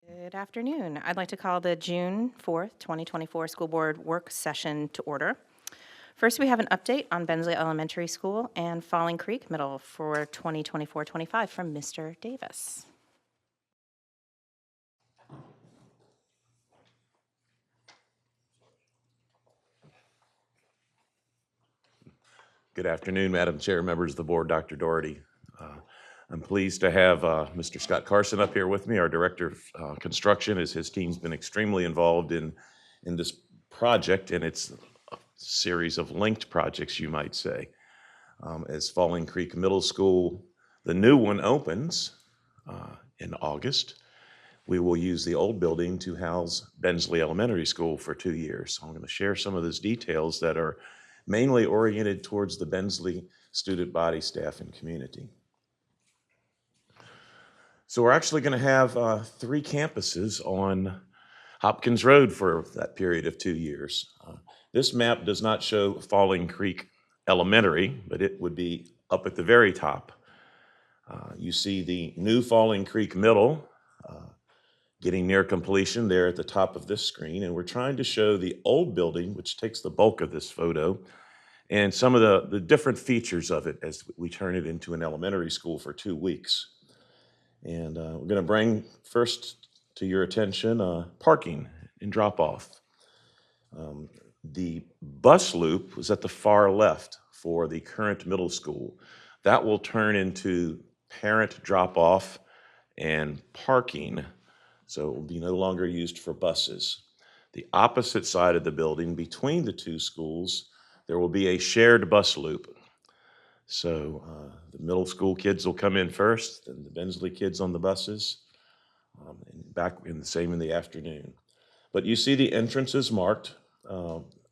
Good afternoon. I'd like to call the June 4th, 2024 School Board Work Session to order. First, we have an update on Bensley Elementary School and Falling Creek Middle for 2024-25 from Mr. Davis. Good afternoon, Madam Chair, members of the board, Dr. Doherty. I'm pleased to have Mr. Scott Carson up here with me, our Director of Construction, as his team's been extremely involved in this project, and it's a series of linked projects, you might say. As Falling Creek Middle School, the new one opens in August, we will use the old building to house Bensley Elementary School for 2 years. So I'm going to share some of those details that are mainly oriented towards the Bensley student body, staff, and community. So we're actually going to have 3 campuses on Hopkins Road for that period of 2 years. This map does not show Falling Creek Elementary, but it would be up at the very top. You see the new Falling Creek Middle getting near completion there at the top of this screen, and we're trying to show the old building, which takes the bulk of this photo, and some of the different features of it as we turn it into an elementary school for 2 weeks. And we're going to bring first to your attention parking and drop-off. The bus loop was at the far left for the current middle school. That will turn into parent drop-off and parking, so it will be no longer used for buses. The opposite side of the building, between the 2 schools, there will be a shared bus loop. So the middle school kids will come in first, and the Bensley kids on the buses, and back in the same in the afternoon. But you see the entrances marked,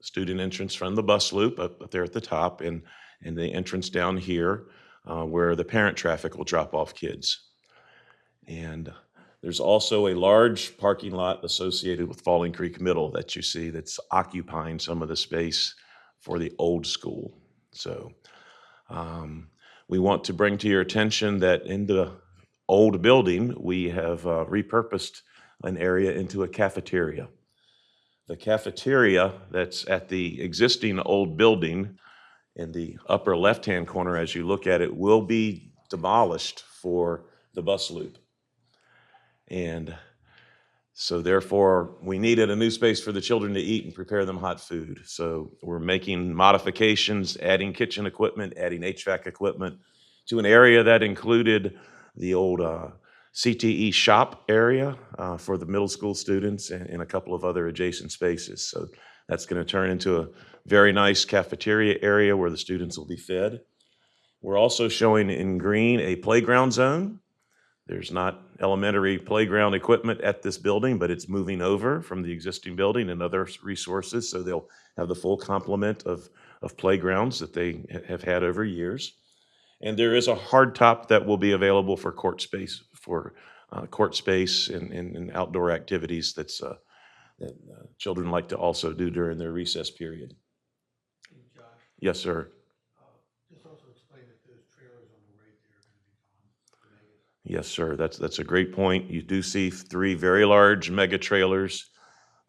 student entrance from the bus loop up there at the top, and the entrance down here where the parent traffic will drop off kids. And there's also a large parking lot associated with Falling Creek Middle that you see that's occupying some of the space for the old school. So we want to bring to your attention that in the old building, we have repurposed an area into a cafeteria. The cafeteria that's at the existing old building in the upper left-hand corner as you look at it will be demolished for the bus loop. And so therefore, we needed a new space for the children to eat and prepare them hot food. So we're making modifications, adding kitchen equipment, adding HVAC equipment to an area that included the old CTE shop area for the middle school students and a couple of other adjacent spaces. So that's going to turn into a very nice cafeteria area where the students will be fed. We're also showing in green a playground zone. There's not elementary playground equipment at this building, but it's moving over from the existing building and other resources, so they'll have the full complement of playgrounds that they have had over years. And there is a hard top that will be available for court space and outdoor activities that children like to also do during their recess period. Hey, Josh, Yes, sir. just also explain that those trailers on the right there are going to be gone. Yes, sir. That's a great point. You do see 3 very large mega trailers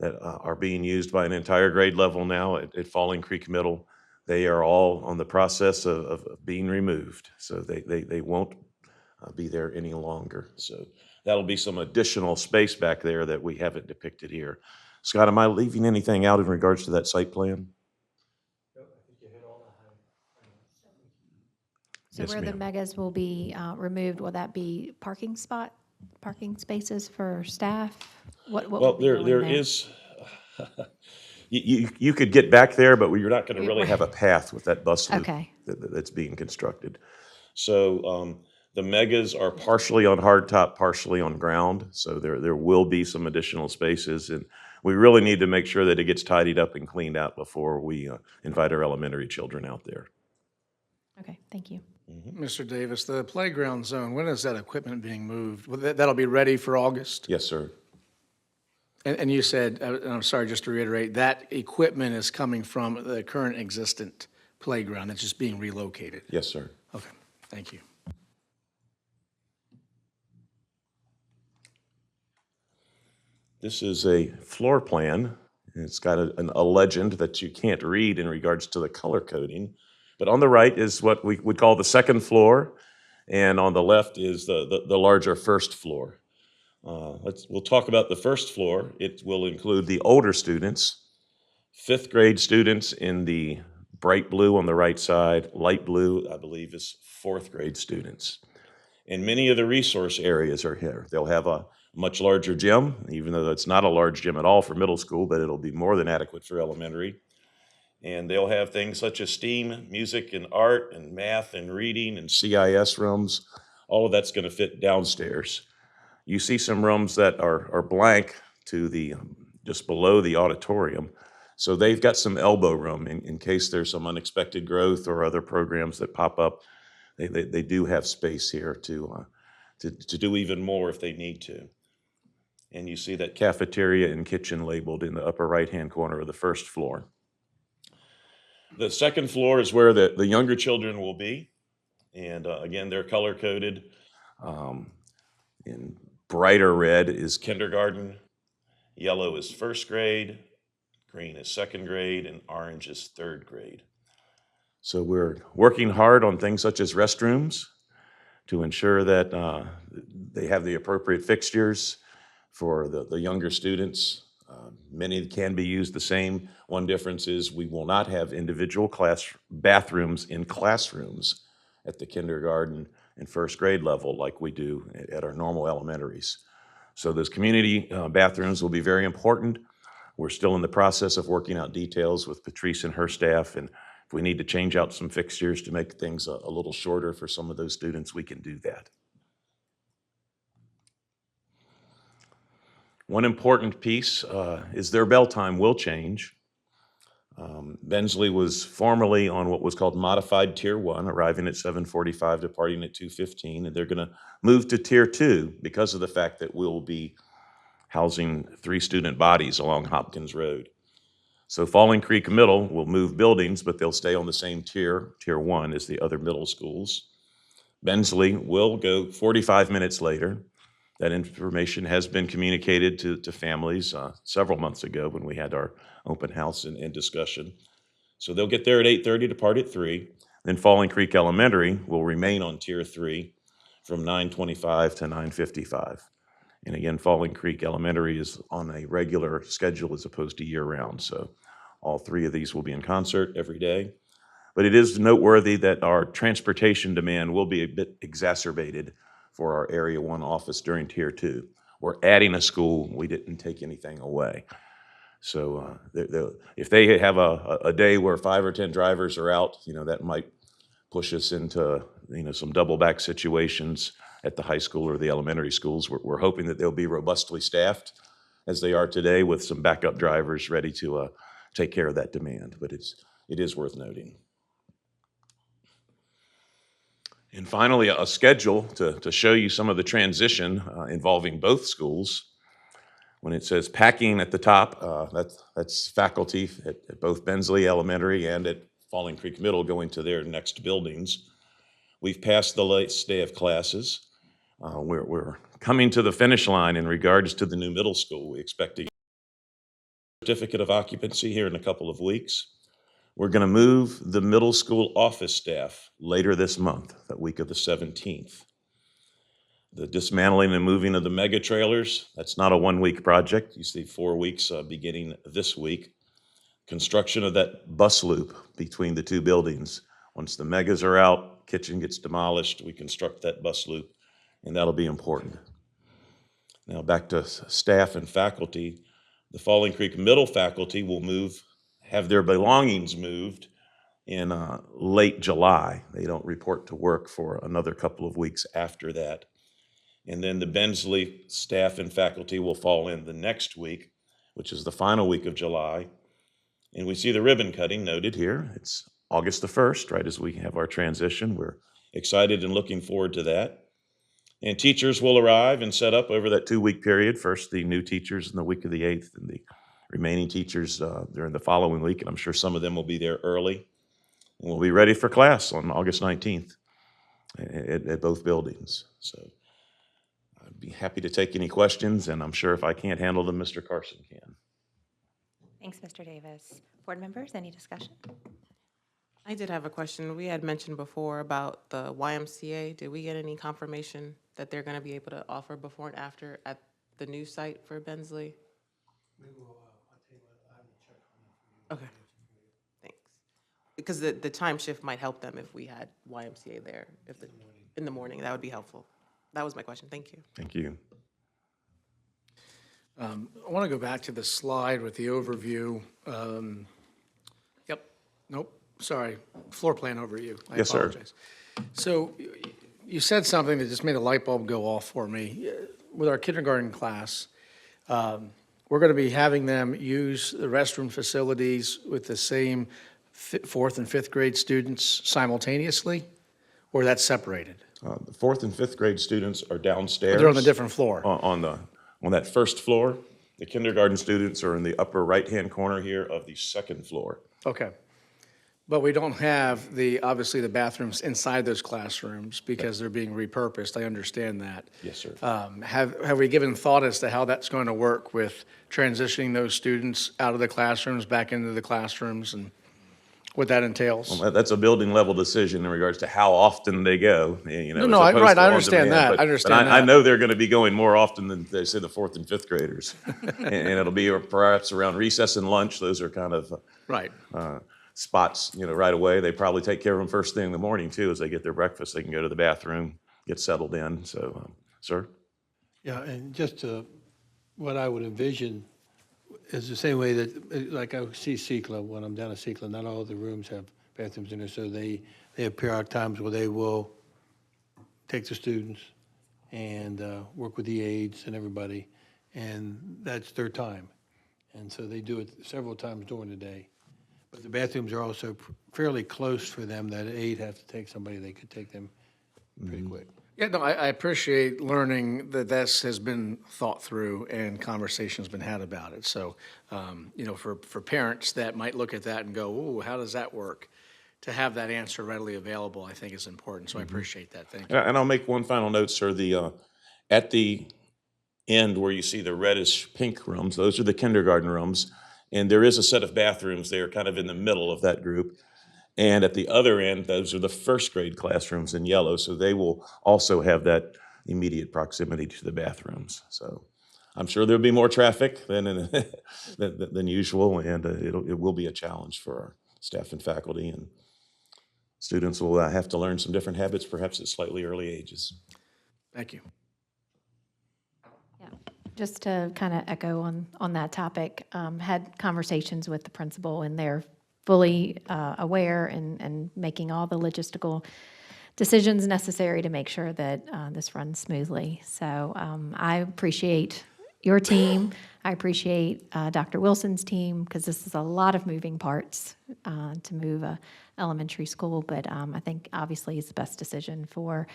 that are being used by an entire grade level now at Falling Creek Middle. They are all on the process of being removed, so they won't be there any longer. So that'll be some additional space back there that we haven't depicted here. Scott, am I leaving anything out in regards to that site plan? Nope, I think you hit all the high. So Yes, where the ma'am. megas will be removed, will that be parking spaces for staff? What Well, will be going there there? is, you could get back there, but you're not going to really have a path with that bus loop Okay. that's being constructed. So the megas are partially on hardtop, partially on ground, so there will be some additional spaces, and we really need to make sure that it gets tidied up and cleaned out before we invite our elementary children out there. Okay, thank you. Mr. Davis, the playground zone, when is that equipment being moved? That'll be ready for August? Yes, sir. And you said, and I'm sorry, just to reiterate, that equipment is coming from the current existent playground, it's just being relocated? Yes, sir. Okay, thank you. This is a floor plan. And it's got a legend that you can't read in regards to the color coding. But on the right is what we would call the second floor, and on the left is the larger first floor. We'll talk about the first floor. It will include the older students, fifth grade students in the bright blue on the right side, light blue, I believe, is fourth grade students. And many of the resource areas are here. They'll have a much larger gym, even though it's not a large gym at all for middle school, but it'll be more than adequate for elementary. And they'll have things such as STEAM, music and art and math and reading and CIS rooms. All of that's going to fit downstairs. You see some rooms that are blank to the just below the auditorium. So they've got some elbow room in case there's some unexpected growth or other programs that pop up. They do have space here to do even more if they need to. And you see that cafeteria and kitchen labeled in the upper right-hand corner of the first floor. The second floor is where the younger children will be. And again, they're color-coded. In brighter red is kindergarten, yellow is first grade, green is second grade, and orange is third grade. So we're working hard on things such as restrooms to ensure that they have the appropriate fixtures for the younger students. Many can be used the same. One difference is we will not have individual class bathrooms in classrooms at the kindergarten and first grade level like we do at our normal elementaries. So those community bathrooms will be very important. We're still in the process of working out details with Patrice and her staff, and if we need to change out some fixtures to make things a little shorter for some of those students, we can do that. One important piece is their bell time will change. Bensley was formerly on what was called modified Tier 1, arriving at 7:45, departing at 2:15, and they're going to move to Tier 2 because of the fact that we'll be housing 3 student bodies along Hopkins Road. So Falling Creek Middle will move buildings, but they'll stay on the same tier, Tier 1, as the other middle schools. Bensley will go 45 minutes later. That information has been communicated to families several months ago when we had our open house and discussion. So they'll get there at 8:30, depart at 3. Then Falling Creek Elementary will remain on Tier 3 from 9:25 to 9:55. And again, Falling Creek Elementary is on a regular schedule as opposed to year-round. So all 3 of these will be in concert every day. But it is noteworthy that our transportation demand will be a bit exacerbated for our Area 1 office during Tier 2. We're adding a school. We didn't take anything away. So if they have a day where 5 or 10 drivers are out, that might push us into some double back situations at the high school or the elementary schools. We're hoping that they'll be robustly staffed as they are today with some backup drivers ready to take care of that demand. But it is worth noting. And finally, a schedule to show you some of the transition involving both schools. When it says packing at the top, that's faculty at both Bensley Elementary and at Falling Creek Middle going to their next buildings. We've passed the last day of classes. We're coming to the finish line in regards to the new middle school. We expect to get a certificate of occupancy here in a couple of weeks. We're going to move the middle school office staff later this month, that week of the 17th. The dismantling and moving of the mega trailers, that's not a 1-week project. You see 4 weeks beginning this week. Construction of that bus loop between the 2 buildings. Once the megas are out, kitchen gets demolished, we construct that bus loop, and that'll be important. Now back to staff and faculty. The Falling Creek Middle faculty will have their belongings moved in late July. They don't report to work for another couple of weeks after that. And then the Bensley staff and faculty will fall in the next week, which is the final week of July. And we see the ribbon cutting noted here. It's August the 1st, right as we have our transition. We're excited and looking forward to that. And teachers will arrive and set up over that 2-week period. First, the new teachers in the week of the 8th, and the remaining teachers during the following week. And I'm sure some of them will be there early. And we'll be ready for class on August 19th at both buildings. So I'd be happy to take any questions, and I'm sure if I can't handle them, Mr. Carson can. Thanks, Mr. Davis. Board members, any discussion? I did have a question. We had mentioned before about the YMCA. Did we get any confirmation that they're going to be able to offer before and after at the new site for Bensley? Okay, thanks. Because the time shift might help them if we had YMCA there, if the, in the morning, that would be helpful. That was my question, thank you. Thank you. I want to go back to the slide with the overview. Yep, nope, sorry, floor plan overview. I Yes, sir. apologize. So you said something that just made a light bulb go off for me. With our kindergarten class, we're going to be having them use the restroom facilities with the same fourth and fifth grade students simultaneously, or that's separated? The fourth and fifth grade students are downstairs. They're on a different floor. On that first floor. The kindergarten students are in the upper right-hand corner here of the second floor. Okay. But we don't have obviously the bathrooms inside those classrooms because they're being repurposed. I understand that. Yes, sir. Have we given thought as to how that's going to work with transitioning those students out of the classrooms back into the classrooms and what that entails? Well, that's a building level decision in regards to how often they go, you know. No, as opposed right, to I on understand demand. that. But- I understand but I that. know they're going to be going more often than they say the fourth and fifth graders. And it'll be perhaps around recess and lunch. Those are kind of Right. spots, you know, right away. They probably take care of them first thing in the morning too, as they get their breakfast. They can go to the bathroom, get settled in. So, sir? Yeah, and just what I would envision is the same way that, like I see CECLA, when I'm down at CECLA, not all the rooms have bathrooms in there, so they have periodic times where they will take the students and work with the aides and everybody, and that's their time. And so they do it several times during the day. But the bathrooms are also fairly close for them, that an aide has to take somebody, they could take them pretty quick. Yeah, no, I appreciate learning that this has been thought through and conversation's been had about it. So, you know, for parents that might look at that and go, ooh, how does that work? To have that answer readily available, I think is important. So I appreciate that. Thank you. And I'll make one final note, sir. At the end where you see the reddish pink rooms, those are the kindergarten rooms. And there is a set of bathrooms there kind of in the middle of that group. And at the other end, those are the first grade classrooms in yellow. So they will also have that immediate proximity to the bathrooms. So I'm sure there'll be more traffic than than usual. And it will be a challenge for our staff and faculty. And students will have to learn some different habits, perhaps at slightly early ages. Thank you. Yeah, just to kind of echo on that topic, had conversations with the principal, and they're fully aware and making all the logistical decisions necessary to make sure that this runs smoothly. So I appreciate your team. I appreciate Dr. Wilson's team, because this is a lot of moving parts to move a elementary school, but I think obviously it's the best decision for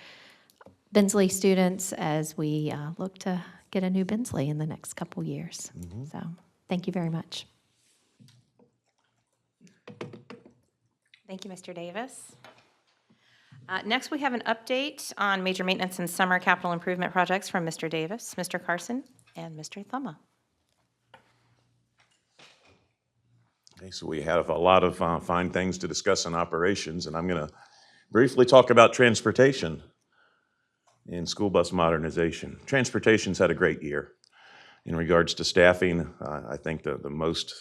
Bensley students as we look to get a new Bensley in the next couple years. So thank you very much. Thank you, Mr. Davis. Next, we have an update on major maintenance and summer capital improvement projects from Mr. Davis, Mr. Carson, and Mr. Thumma. Okay, so we have a lot of fine things to discuss in operations, and I'm going to briefly talk about transportation and school bus modernization. Transportation's had a great year. In regards to staffing, I think the most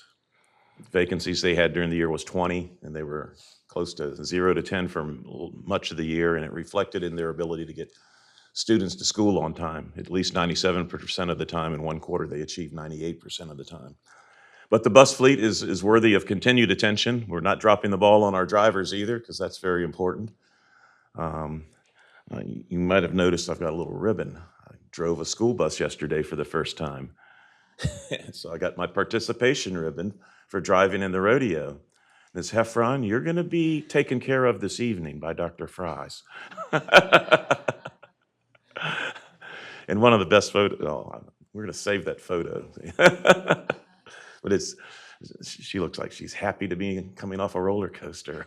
vacancies they had during the year was 20, and they were close to 0 to 10 for much of the year, and it reflected in their ability to get students to school on time. At least 97% of the time. In one quarter, they achieved 98% of the time. But the bus fleet is worthy of continued attention. We're not dropping the ball on our drivers either, because that's very important. You might have noticed I've got a little ribbon. I drove a school bus yesterday for the first time. So I got my participation ribbon for driving in the rodeo. Ms. Heffron, you're going to be taken care of this evening by Dr. Fries. And one of the best photos, we're going to save that photo. But she looks like she's happy to be coming off a roller coaster.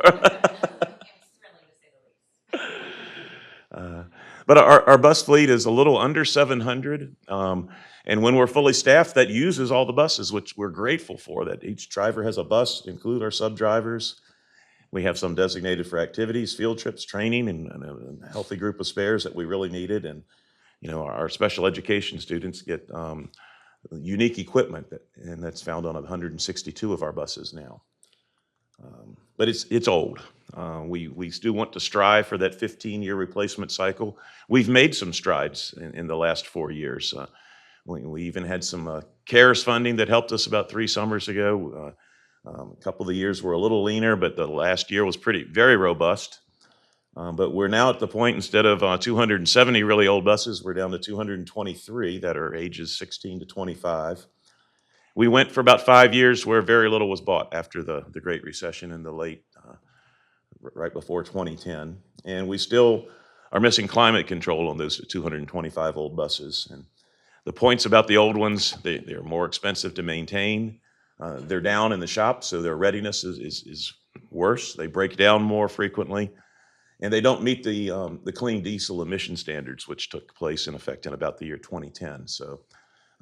But our bus fleet is a little under 700. And when we're fully staffed, that uses all the buses, which we're grateful for, that each driver has a bus, include our sub-drivers. We have some designated for activities, field trips, training, and a healthy group of spares that we really needed. And, our special education students get unique equipment, and that's found on 162 of our buses now. But it's old. We still want to strive for that 15-year replacement cycle. We've made some strides in the last 4 years. We even had some CARES funding that helped us about 3 summers ago. A couple of the years were a little leaner, but the last year was very robust. But we're now at the point, instead of 270 really old buses, we're down to 223 that are ages 16 to 25. We went for about 5 years where very little was bought after the Great Recession in the right before 2010. And we still are missing climate control on those 225 old buses. And the points about the old ones, they're more expensive to maintain. They're down in the shop, so their readiness is worse. They break down more frequently. And they don't meet the clean diesel emission standards, which took place in effect in about the year 2010. So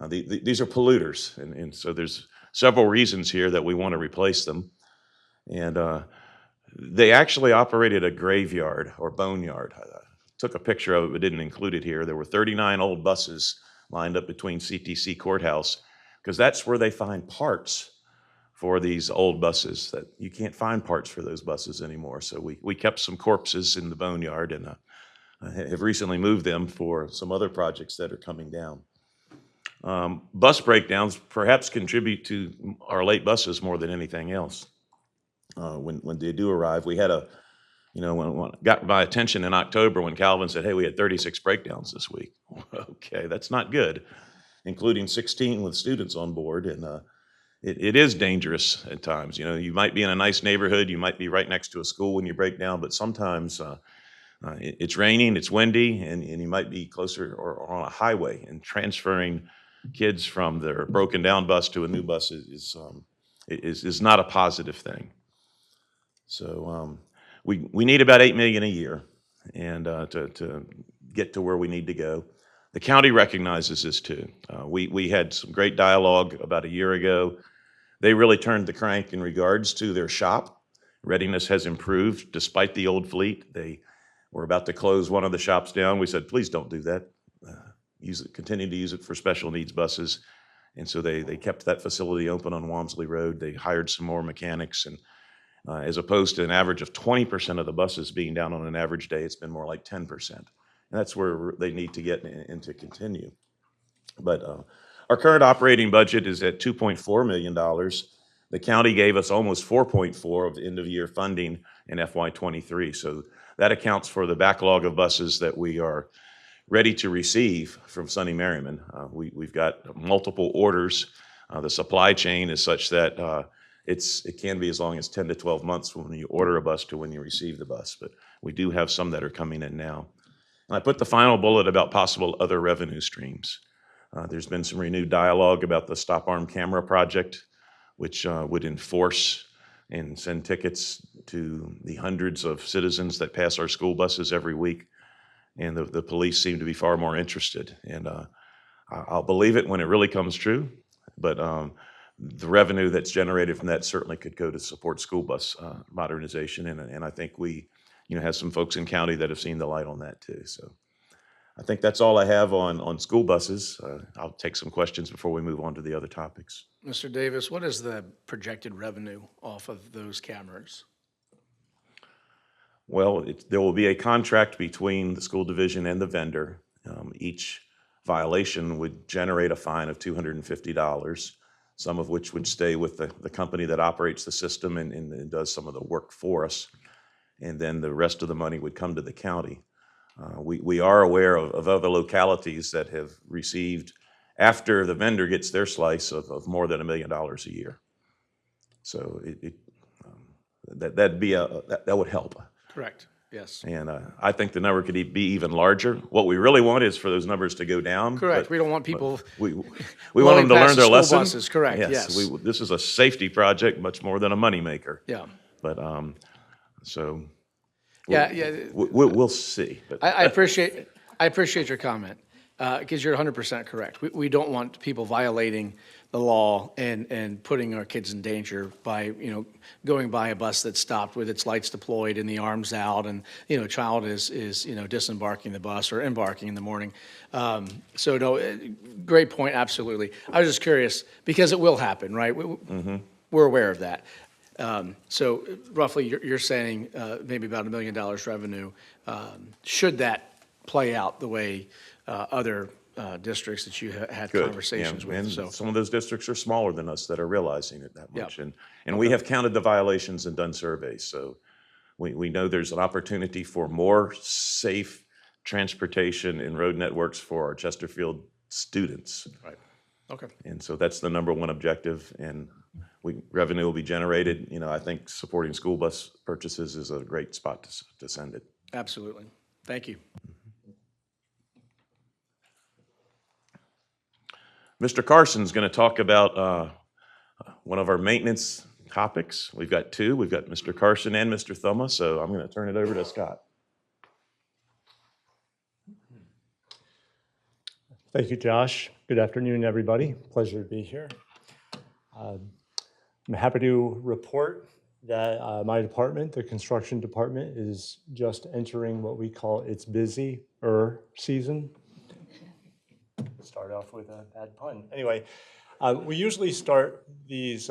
these are polluters, and so there's several reasons here that we want to replace them. And they actually operated a graveyard or boneyard. I took a picture of it, but didn't include it here. There were 39 old buses lined up between CTC Courthouse, because that's where they find parts for these old buses. That you can't find parts for those buses anymore. So we kept some corpses in the boneyard, and have recently moved them for some other projects that are coming down. Bus breakdowns perhaps contribute to our late buses more than anything else. When they do arrive, we had when got my attention in October when Calvin said, "Hey, we had 36 breakdowns this week." Okay, that's not good, including 16 with students on board, and it is dangerous at times. You might be in a nice neighborhood, you might be right next to a school when you break down, but sometimes it's raining, it's windy, and you might be closer or on a highway, and transferring kids from their broken down bus to a new bus is not a positive thing. So we need about $8 million a year, and to get to where we need to go. The county recognizes this too. We had some great dialogue about a year ago. They really turned the crank in regards to their shop. Readiness has improved despite the old fleet. They were about to close one of the shops down. We said, please don't do that. Continue to use it for special needs buses. And so they kept that facility open on Walmsley Road. They hired some more mechanics, and as opposed to an average of 20% of the buses being down on an average day, it's been more like 10%. And that's where they need to get and to continue. But our current operating budget is at $2.4 million. The county gave us almost 4.4 of the end of year funding in FY23. So that accounts for the backlog of buses that we are ready to receive from Sunny Merriman. We've got multiple orders. The supply chain is such that it can be as long as 10 to 12 months from when you order a bus to when you receive the bus. But we do have some that are coming in now. And I put the final bullet about possible other revenue streams. There's been some renewed dialogue about the Stop Arm Camera project, which would enforce and send tickets to the hundreds of citizens that pass our school buses every week. And the police seem to be far more interested. And I'll believe it when it really comes true. But the revenue that's generated from that certainly could go to support school bus modernization. And I think we have some folks in county that have seen the light on that too. So I think that's all I have on school buses. I'll take some questions before we move on to the other topics. Mr. Davis, what is the projected revenue off of those cameras? Well, there will be a contract between the school division and the vendor. Each violation would generate a fine of $250, some of which would stay with the company that operates the system and does some of the work for us. And then the rest of the money would come to the county. We are aware of other localities that have received, after the vendor gets their slice, of more than $1 million a year. So that would help. Correct, yes. And I think the number could be even larger. What we really want is for those numbers to go down. Correct, we don't want people we want them to learn their lesson. Buses. Correct, yes. This is a safety project much more than a moneymaker. Yeah. But so Yeah. we'll see. But I appreciate I appreciate your comment, because you're 100% correct. We don't want people violating the law and putting our kids in danger by, going by a bus that's stopped with its lights deployed and the arms out, and, a child is disembarking the bus or embarking in the morning. So, no, great point, absolutely. I was just curious, because it will happen, right? We're aware of that. So roughly, you're saying maybe about $1 million revenue. Should that play out the way other districts that you had Good. conversations Yeah, with? and So, some of those districts are smaller than us that are realizing it that Yep. much. And we have counted the violations and done surveys, so we know there's an opportunity for more safe transportation and road networks for our Chesterfield students. right, okay. And so that's the number one objective, and revenue will be generated. I think supporting school bus purchases is a great spot to send it. Absolutely. Thank you. Mr. Carson's going to talk about one of our maintenance topics. We've got two. We've got Mr. Carson and Mr. Thumma, so I'm going to turn it over to Scott. Thank you, Josh. Good afternoon, everybody. Pleasure to be here. I'm happy to report that my department, the construction department, is just entering what we call its busier season. Start off with a bad pun. Anyway, we usually start these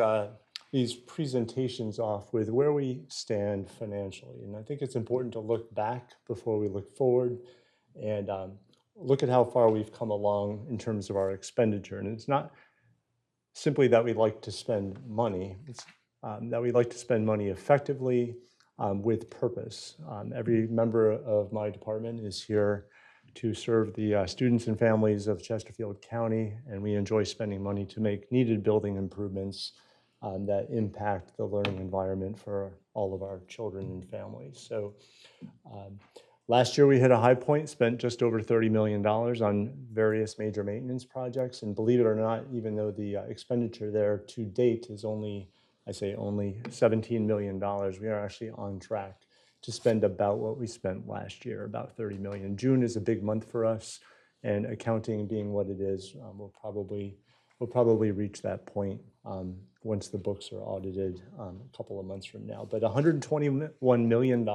presentations off with where we stand financially. And I think it's important to look back before we look forward and look at how far we've come along in terms of our expenditure. And it's not simply that we like to spend money, it's that we like to spend money effectively with purpose. Every member of my department is here to serve the students and families of Chesterfield County, and we enjoy spending money to make needed building improvements that impact the learning environment for all of our children and families. So last year we hit a high point, spent just over $30 million on various major maintenance projects, and believe it or not, even though the expenditure there to date is only $17 million, we are actually on track to spend about what we spent last year, about $30 million. June is a big month for us, and accounting being what it is, we'll probably reach that point once the books are audited a couple of months from now. But $121 million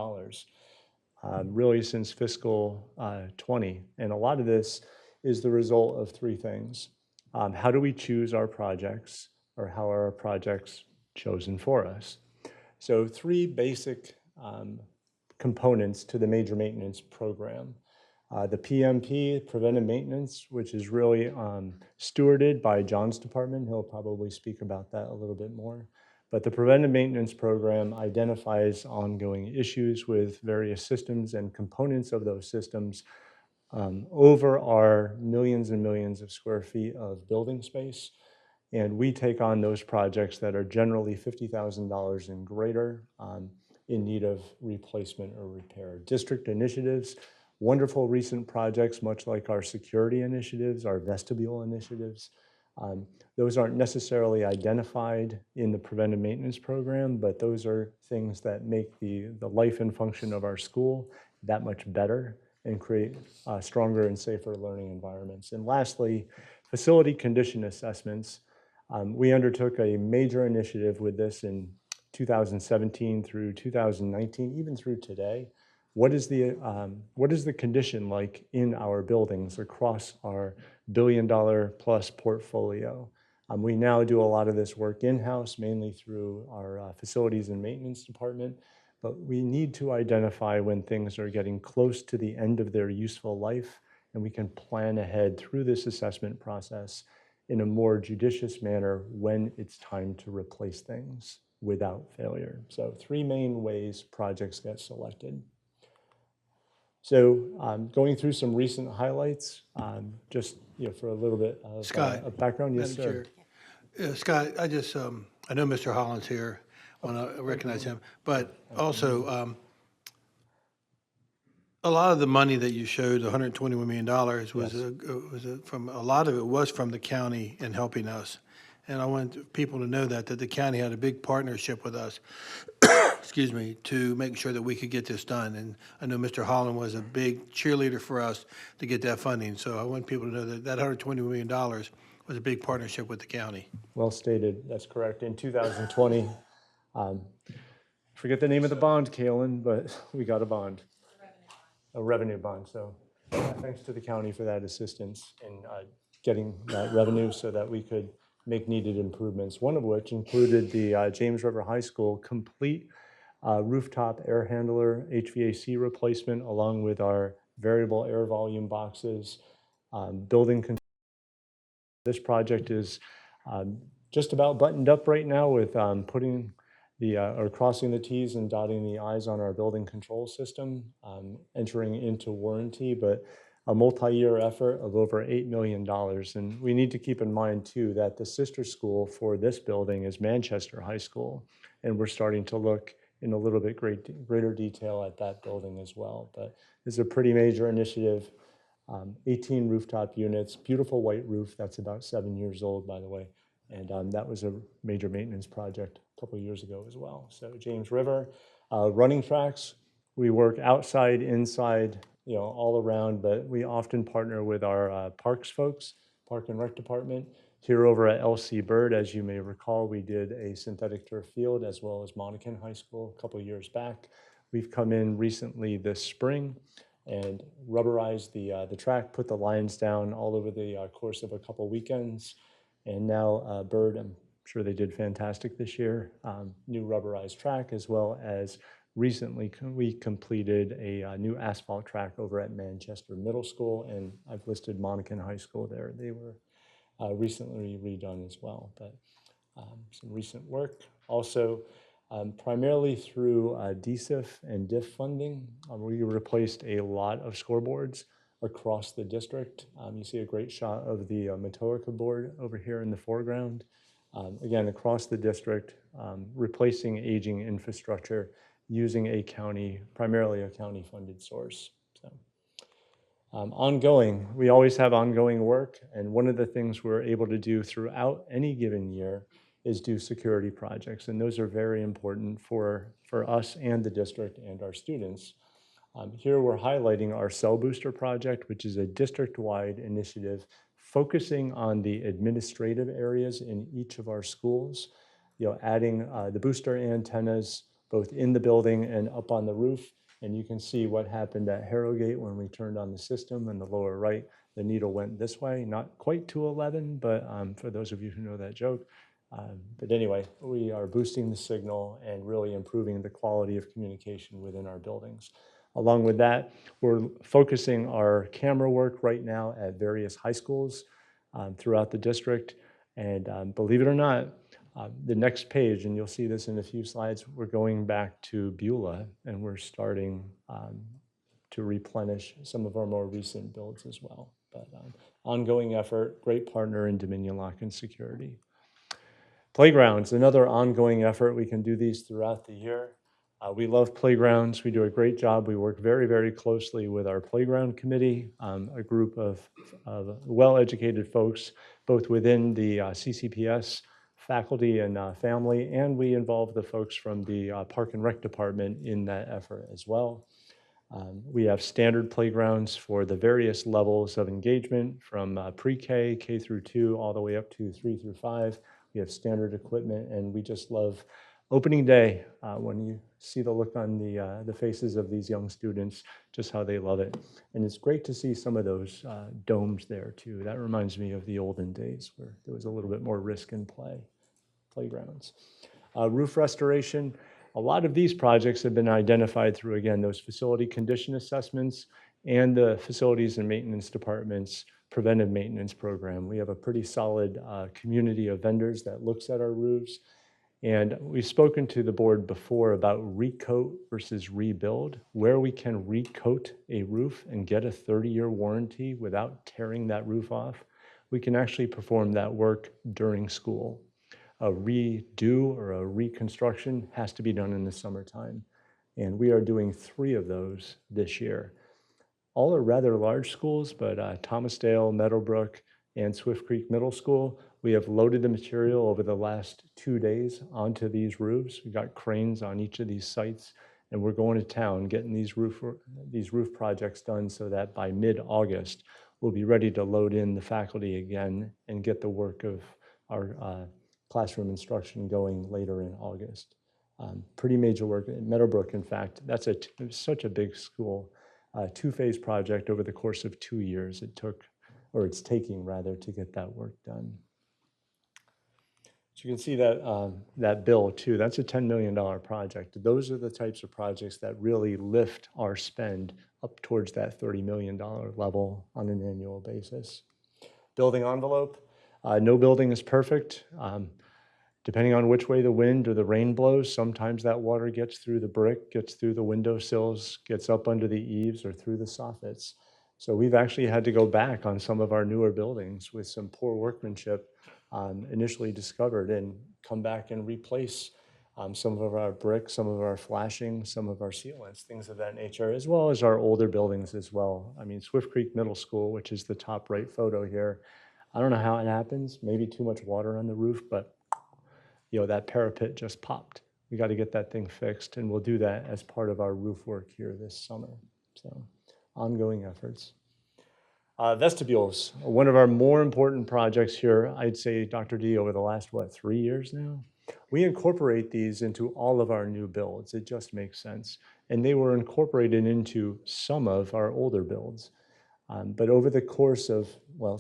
really since fiscal 20. And a lot of this is the result of three things. How do we choose our projects, or how are our projects chosen for us? So three basic components to the major maintenance program. The PMP, preventive maintenance, which is really stewarded by John's department. He'll probably speak about that a little bit more. But the preventive maintenance program identifies ongoing issues with various systems and components of those systems over our millions and millions of square feet of building space. And we take on those projects that are generally $50,000 and greater in need of replacement or repair. District initiatives, wonderful recent projects, much like our security initiatives, our vestibule initiatives. Those aren't necessarily identified in the preventive maintenance program, but those are things that make the life and function of our school that much better and create stronger and safer learning environments. And lastly, facility condition assessments. We undertook a major initiative with this in 2017 through 2019, even through today. What is the condition like in our buildings across our $1 billion plus portfolio? We now do a lot of this work in-house, mainly through our facilities and maintenance department, but we need to identify when things are getting close to the end of their useful life, and we can plan ahead through this assessment process in a more judicious manner when it's time to replace things without failure. So three main ways projects get selected. So going through some recent highlights, just for a little bit of Scott, background. Yes, Madam sir. Chair. Scott, I know Mr. Holland's here, I want to recognize him, but also, a lot of the money that you showed, $121 million, from, a lot of it was from the county in helping us. And I want people to know that the county had a big partnership with us. excuse me, to make sure that we could get this done. And I know Mr. Holland was a big cheerleader for us to get that funding. So I want people to know that that $120 million was a big partnership with the county. Well stated, that's correct. In 2020, forget the name of the bond, Kalen, but we got a bond. A revenue bond. So thanks to the county for that assistance in getting that revenue so that we could make needed improvements, one of which included the James River High School complete rooftop air handler HVAC replacement, along with our variable air volume boxes, building control. This project is just about buttoned up right now with putting or crossing the T's and dotting the I's on our building control system, entering into warranty, but a multi-year effort of over $8 million. And we need to keep in mind too that the sister school for this building is Manchester High School, and we're starting to look in a little bit greater detail at that building as well. But it's a pretty major initiative. 18 rooftop units, beautiful white roof that's about 7 years old, by the way. And that was a major maintenance project a couple of years ago as well. So James River, running tracks, we work outside, inside, all around, but we often partner with our parks folks, Park and Rec Department. Here over at LC Bird, as you may recall, we did a synthetic turf field as well as Monacan High School a couple of years back. We've come in recently this spring and rubberized the track, put the lines down all over the course of a couple weekends. And now Bird, I'm sure they did fantastic this year, new rubberized track, as well as recently we completed a new asphalt track over at Manchester Middle School, and I've listed Monacan High School there. They were recently redone as well, but some recent work. Also, primarily through DCIF and DIF funding, we replaced a lot of scoreboards across the district. You see a great shot of the Matoaka board over here in the foreground. Again, across the district, replacing aging infrastructure using primarily a county-funded source. So, ongoing, we always have ongoing work, and one of the things we're able to do throughout any given year is do security projects, and those are very important for us and the district and our students. Here we're highlighting our Cell Booster project, which is a district-wide initiative focusing on the administrative areas in each of our schools, adding the booster antennas both in the building and up on the roof. And you can see what happened at Harrogate when we turned on the system. In the lower right, the needle went this way, not quite to 11, but for those of you who know that joke. But anyway, we are boosting the signal and really improving the quality of communication within our buildings. Along with that, we're focusing our camera work right now at various high schools throughout the district. And believe it or not, the next page, and you'll see this in a few slides, we're going back to Beulah, and we're starting to replenish some of our more recent builds as well. But ongoing effort, great partner in Dominion Lock and Security. Playgrounds, another ongoing effort. We can do these throughout the year. We love playgrounds. We do a great job. We work very, very closely with our playground committee, a group of well-educated folks, both within the CCPS faculty and family, and we involve the folks from the Park and Rec Department in that effort as well. We have standard playgrounds for the various levels of engagement from pre-K, K through 2, all the way up to 3 through 5. We have standard equipment, and we just love opening day when you see the look on the faces of these young students, just how they love it. And it's great to see some of those domes there too. That reminds me of the olden days where there was a little bit more risk in playgrounds. Roof restoration. A lot of these projects have been identified through, again, those facility condition assessments and the facilities and maintenance department's preventive maintenance program. We have a pretty solid community of vendors that looks at our roofs. And we've spoken to the board before about recoat versus rebuild, where we can recoat a roof and get a 30-year warranty without tearing that roof off. We can actually perform that work during school. A redo or a reconstruction has to be done in the summertime. And we are doing 3 of those this year. All are rather large schools, but Thomasdale, Meadowbrook, and Swift Creek Middle School. We have loaded the material over the last 2 days onto these roofs. We've got cranes on each of these sites, and we're going to town getting these roof projects done so that by mid-August, we'll be ready to load in the faculty again and get the work of our classroom instruction going later in August. Pretty major work. Meadowbrook, in fact, that's such a big school. Two-phase project over the course of 2 years it took, or it's taking rather, to get that work done. So you can see that, that bill too, that's a $10 million project. Those are the types of projects that really lift our spend up towards that $30 million level on an annual basis. Building envelope, no building is perfect. Depending on which way the wind or the rain blows, sometimes that water gets through the brick, gets through the window sills, gets up under the eaves or through the soffits. So we've actually had to go back on some of our newer buildings with some poor workmanship initially discovered and come back and replace some of our bricks, some of our flashing, some of our sealants, things of that nature, as well as our older buildings as well. I mean, Swift Creek Middle School, which is the top right photo here, I don't know how it happens, maybe too much water on the roof, but you know, that parapet just popped. We got to get that thing fixed, and we'll do that as part of our roof work here this summer. So, ongoing efforts. Vestibules, one of our more important projects here, I'd say, Dr. D, over the last, 3 years now? We incorporate these into all of our new builds. It just makes sense. And they were incorporated into some of our older builds. But over the course of,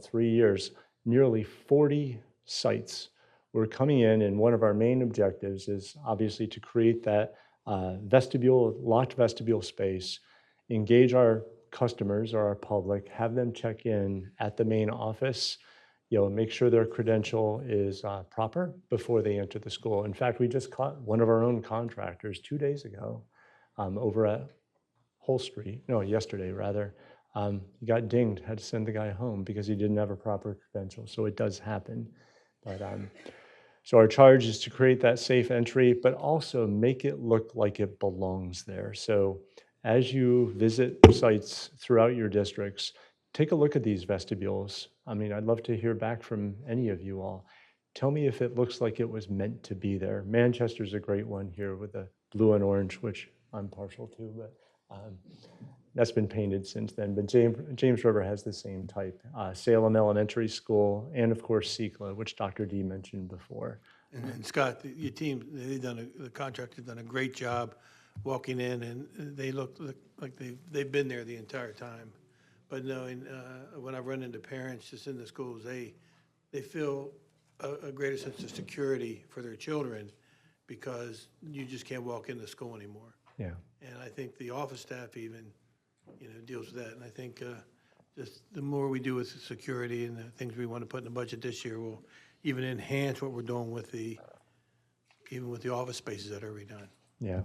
3 years, nearly 40 sites we're coming in, and one of our main objectives is obviously to create that locked vestibule space, engage our customers or our public, have them check in at the main office, make sure their credential is proper before they enter the school. In fact, we just caught one of our own contractors 2 days ago over at yesterday rather. He got dinged, had to send the guy home because he didn't have a proper credential. So it does happen. But so our charge is to create that safe entry, but also make it look like it belongs there. So as you visit sites throughout your districts, take a look at these vestibules. I mean, I'd love to hear back from any of you all. Tell me if it looks like it was meant to be there. Manchester's a great one here with the blue and orange, which I'm partial to, but that's been painted since then. But James River has the same type. Salem Elementary School, and of course CECLA, which Dr. D mentioned before. And Scott, your team, the contractor's done a great job walking in, and they look like they've been there the entire time. But knowing, when I've run into parents just in the schools, they feel a greater sense of security for their children because you just can't walk into school anymore. Yeah. And I think the office staff even, deals with that. And I think just the more we do with the security and the things we want to put in the budget this year will even enhance what we're doing with even with the office spaces that are redone. Yeah.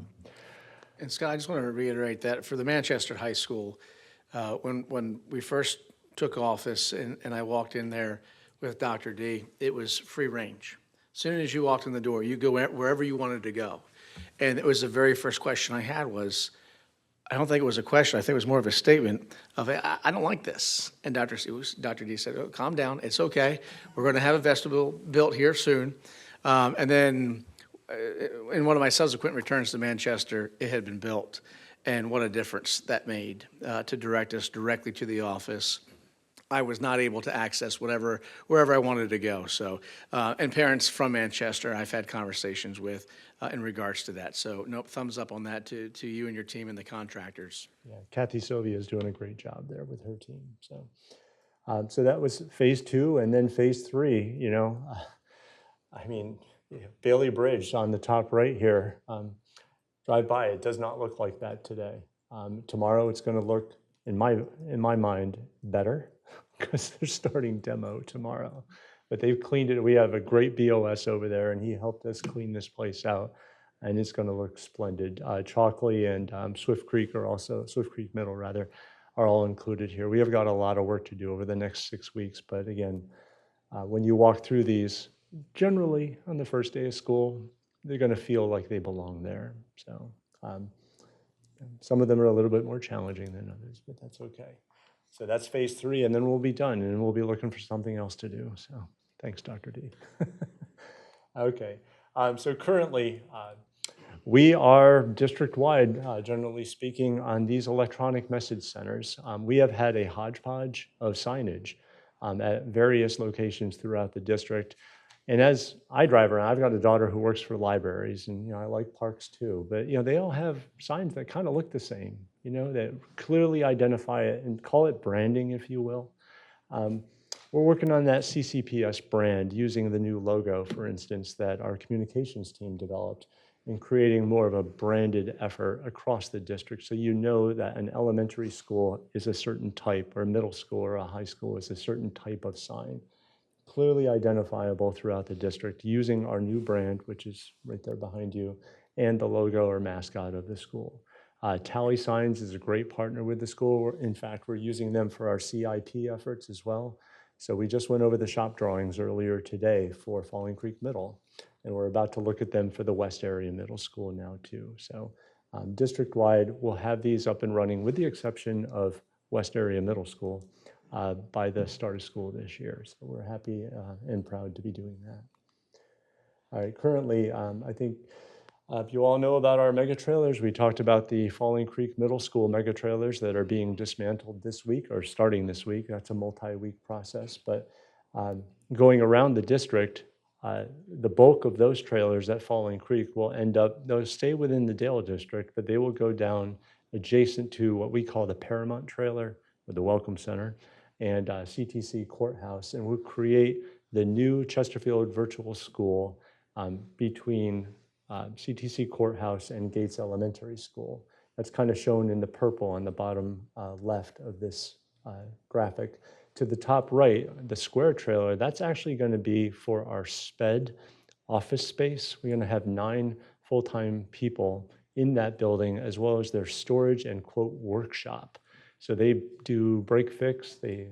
And Scott, I just want to reiterate that for the Manchester High School, when we first took office and I walked in there with Dr. D, it was free range. As soon as you walked in the door, you go wherever you wanted to go. And it was the very first question I had was, I don't think it was a question, I think it was more of a statement of, I don't like this. And Dr. D said, oh, calm down, it's okay. We're going to have a vestibule built here soon. And then in one of my subsequent returns to Manchester, it had been built. And what a difference that made to direct us directly to the office. I was not able to access wherever I wanted to go. So, and parents from Manchester, I've had conversations with in regards to that. So, nope, thumbs up on that to you and your team and the contractors. Yeah, Kathy Sylvia is doing a great job there with her team. So, so that was phase 2, and then phase 3. I mean, Bailey Bridge on the top right here. Drive by, it does not look like that today. Tomorrow, it's going to look, in my mind, better because they're starting demo tomorrow. But they've cleaned it. We have a great BOS over there, and he helped us clean this place out, and it's going to look splendid. Chalkley and Swift Creek Middle rather, are all included here. We have got a lot of work to do over the next 6 weeks, but again, when you walk through these, generally on the first day of school, they're going to feel like they belong there. So some of them are a little bit more challenging than others, but that's okay. So that's phase 3, and then we'll be done, and we'll be looking for something else to do. So thanks, Dr. D. Okay, so currently, we are district-wide, generally speaking, on these electronic message centers. We have had a hodgepodge of signage at various locations throughout the district. And as I drive around, I've got a daughter who works for libraries, and I like parks too. But they all have signs that kind of look the same, that clearly identify it and call it branding, if you will. We're working on that CCPS brand using the new logo, for instance, that our communications team developed, and creating more of a branded effort across the district. So that an elementary school is a certain type, or a middle school or a high school is a certain type of sign, clearly identifiable throughout the district using our new brand, which is right there behind you, and the logo or mascot of the school. Tally Signs is a great partner with the school. In fact, we're using them for our CIP efforts as well. So we just went over the shop drawings earlier today for Falling Creek Middle, and we're about to look at them for the West Area Middle School now too. So district-wide, we'll have these up and running with the exception of West Area Middle School by the start of school this year. So we're happy and proud to be doing that. All right, currently, I think if you all know about our mega trailers, we talked about the Falling Creek Middle School mega trailers that are being dismantled this week or starting this week. That's a multi-week process. But going around the district, the bulk of those trailers at Falling Creek they'll stay within the Dale district, but they will go down adjacent to what we call the Paramount trailer or the Welcome Center and CTC Courthouse. And we'll create the new Chesterfield Virtual School between CTC Courthouse and Gates Elementary School. That's kind of shown in the purple on the bottom left of this graphic. To the top right, the square trailer, that's actually going to be for our SPED office space. We're going to have 9 full-time people in that building, as well as their storage and quote workshop. So they do break fix, they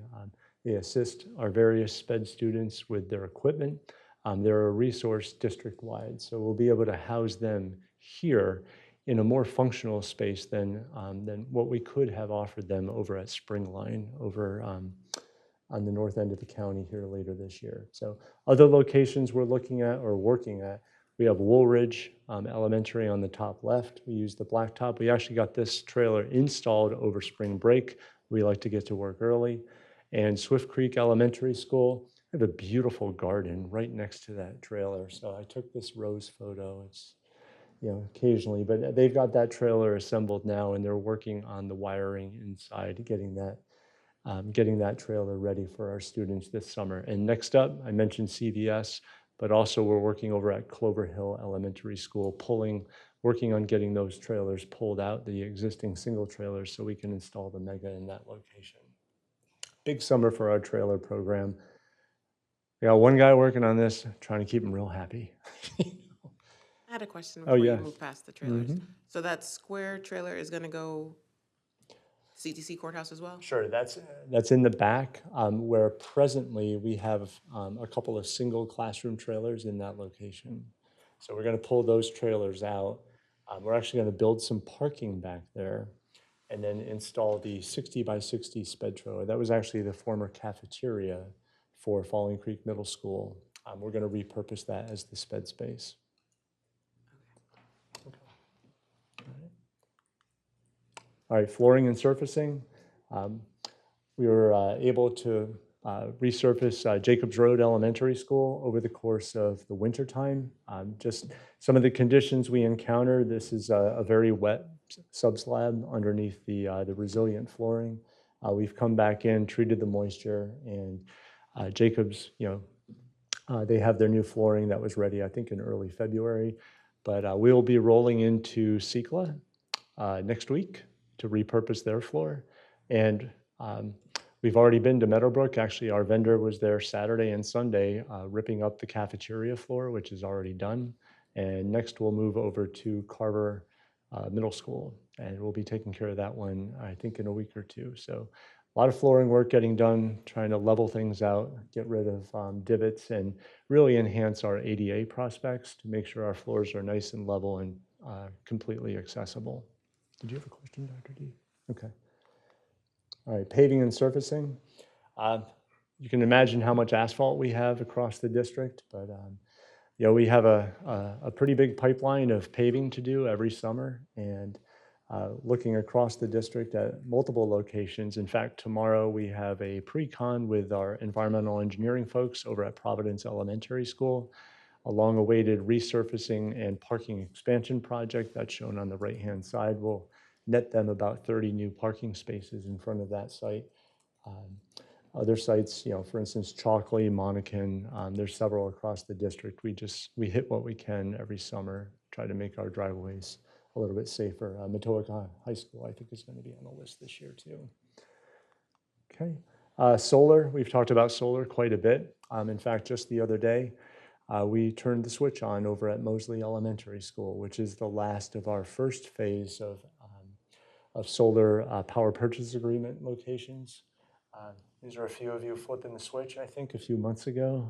assist our various SPED students with their equipment. They're a resource district-wide, so we'll be able to house them here in a more functional space than what we could have offered them over at Springline over on the north end of the county here later this year. So other locations we're looking at or working at, we have Woolridge Elementary on the top left. We use the blacktop. We actually got this trailer installed over spring break. We like to get to work early. And Swift Creek Elementary School, I have a beautiful garden right next to that trailer. So I took this rose photo. It's, occasionally, but they've got that trailer assembled now, and they're working on the wiring inside, getting that trailer ready for our students this summer. And next up, I mentioned CVS, but also we're working over at Clover Hill Elementary School, working on getting those trailers pulled out, the existing single trailers, so we can install the mega in that location. Big summer for our trailer program. We got one guy working on this, trying to keep him real happy. I had a question before yes. you move past the trailers. So that square trailer is going to go CTC Courthouse as well? Sure, that's in the back where presently we have a couple of single classroom trailers in that location. So we're going to pull those trailers out. We're actually going to build some parking back there and then install the 60 by 60 sped trailer. That was actually the former cafeteria for Falling Creek Middle School. We're going to repurpose that as the sped space. All right, flooring and surfacing. We were able to resurface Jacobs Road Elementary School over the course of the winter time. Just some of the conditions we encountered. This is a very wet subslab underneath the resilient flooring. We've come back in, treated the moisture, and Jacobs, they have their new flooring that was ready, I think, in early February. But we'll be rolling into CECLA next week to repurpose their floor. And we've already been to Meadowbrook. Actually, our vendor was there Saturday and Sunday ripping up the cafeteria floor, which is already done. And next we'll move over to Carver Middle School, and we'll be taking care of that one, I think, in a week or two. So a lot of flooring work getting done, trying to level things out, get rid of divots, and really enhance our ADA prospects to make sure our floors are nice and level and completely accessible. Did you have a question, Dr. D? Okay. All right, paving and surfacing. You can imagine how much asphalt we have across the district, but we have a pretty big pipeline of paving to do every summer, and looking across the district at multiple locations. In fact, tomorrow we have a pre-con with our environmental engineering folks over at Providence Elementary School, a long-awaited resurfacing and parking expansion project that's shown on the right-hand side will net them about 30 new parking spaces in front of that site. Other sites, for instance, Chalkley, Monacan, there's several across the district. We hit what we can every summer, try to make our driveways a little bit safer. Matoaca High School, I think, is going to be on the list this year too. Okay, solar, we've talked about solar quite a bit. In fact, just the other day, we turned the switch on over at Mosley Elementary School, which is the last of our first phase of solar power purchase agreement locations. These are a few of you flipping the switch, I think, a few months ago.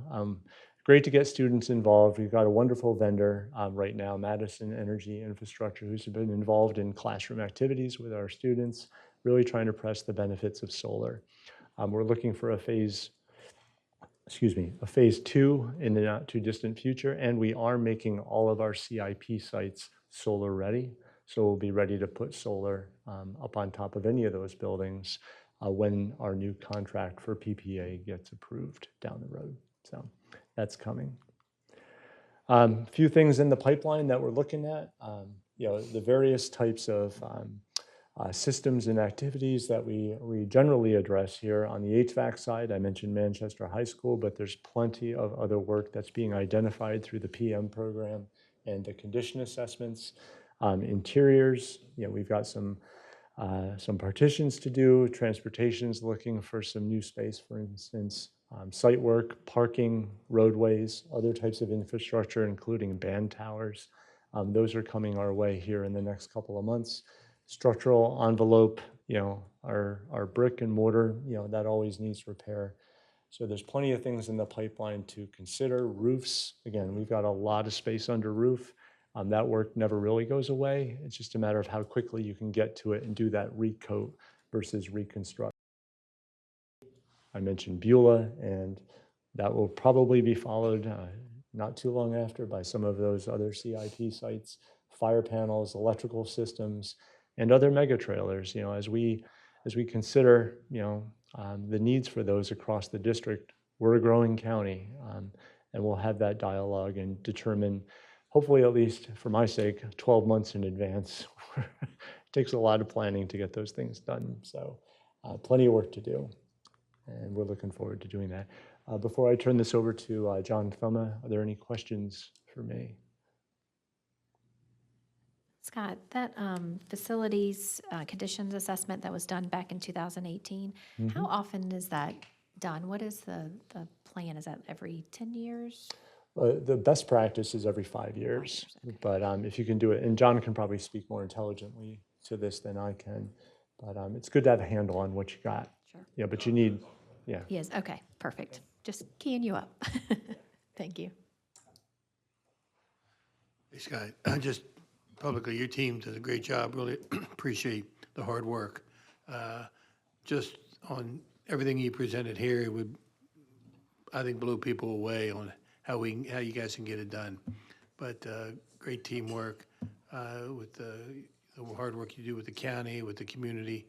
Great to get students involved. We've got a wonderful vendor right now, Madison Energy Infrastructure, who's been involved in classroom activities with our students, really trying to press the benefits of solar. We're looking for a phase 2 in the not too distant future, and we are making all of our CIP sites solar ready. So we'll be ready to put solar up on top of any of those buildings when our new contract for PPA gets approved down the road. So that's coming. A few things in the pipeline that we're looking at, the various types of systems and activities that we generally address here. On the HVAC side, I mentioned Manchester High School, but there's plenty of other work that's being identified through the PM program and the condition assessments. Interiors, we've got some partitions to do. Transportation's looking for some new space, for instance. Site work, parking, roadways, other types of infrastructure, including band towers. Those are coming our way here in the next couple of months. Structural envelope, our brick and mortar, that always needs repair. So there's plenty of things in the pipeline to consider. Roofs, again, we've got a lot of space under roof. That work never really goes away. It's just a matter of how quickly you can get to it and do that recoat versus reconstruct. I mentioned Beulah, and that will probably be followed not too long after by some of those other CIP sites, fire panels, electrical systems, and other mega trailers. As we consider the needs for those across the district, we're a growing county, and we'll have that dialogue and determine, hopefully, at least for my sake, 12 months in advance. It takes a lot of planning to get those things done. So plenty of work to do, and we're looking forward to doing that. Before I turn this over to John Thuma, are there any questions for me? Scott, that facilities conditions assessment that was done back in 2018, how often is that done? What is the plan? Is that every 10 years? The best practice is every 5 years, okay. But if you can do it, and John can probably speak more intelligently to this than I can, but it's good to have a handle on what you got. Sure. Yeah, but you need, Yes, okay, perfect. Just keying you up. Thank you. Hey, Scott, just publicly, your team does a great job. Really appreciate the hard work. Just on everything you presented here, it would, I think, blow people away on how you guys can get it done. But great teamwork with the hard work you do with the county, with the community,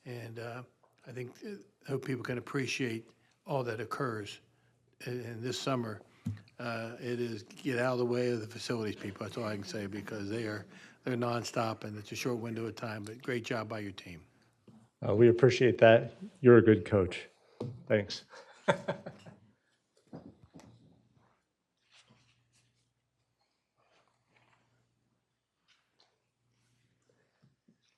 and I hope people can appreciate all that occurs. And this summer, it is get out of the way of the facilities people. That's all I can say, because they're nonstop, and it's a short window of time. But great job by your team. we appreciate that. You're a good coach. Thanks.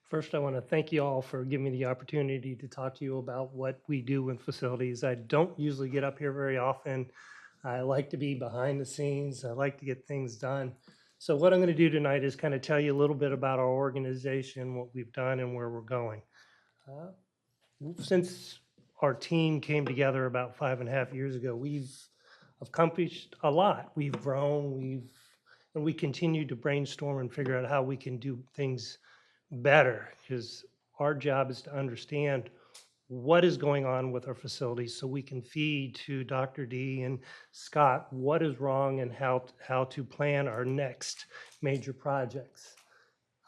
First, I want to thank you all for giving me the opportunity to talk to you about what we do in facilities. I don't usually get up here very often. I like to be behind the scenes. I like to get things done. So what I'm going to do tonight is kind of tell you a little bit about our organization, what we've done, and where we're going. Since our team came together about 5.5 years ago, we've accomplished a lot. We've grown, and we continue to brainstorm and figure out how we can do things better, because our job is to understand what is going on with our facilities so we can feed to Dr. D and Scott what is wrong and how to plan our next major projects.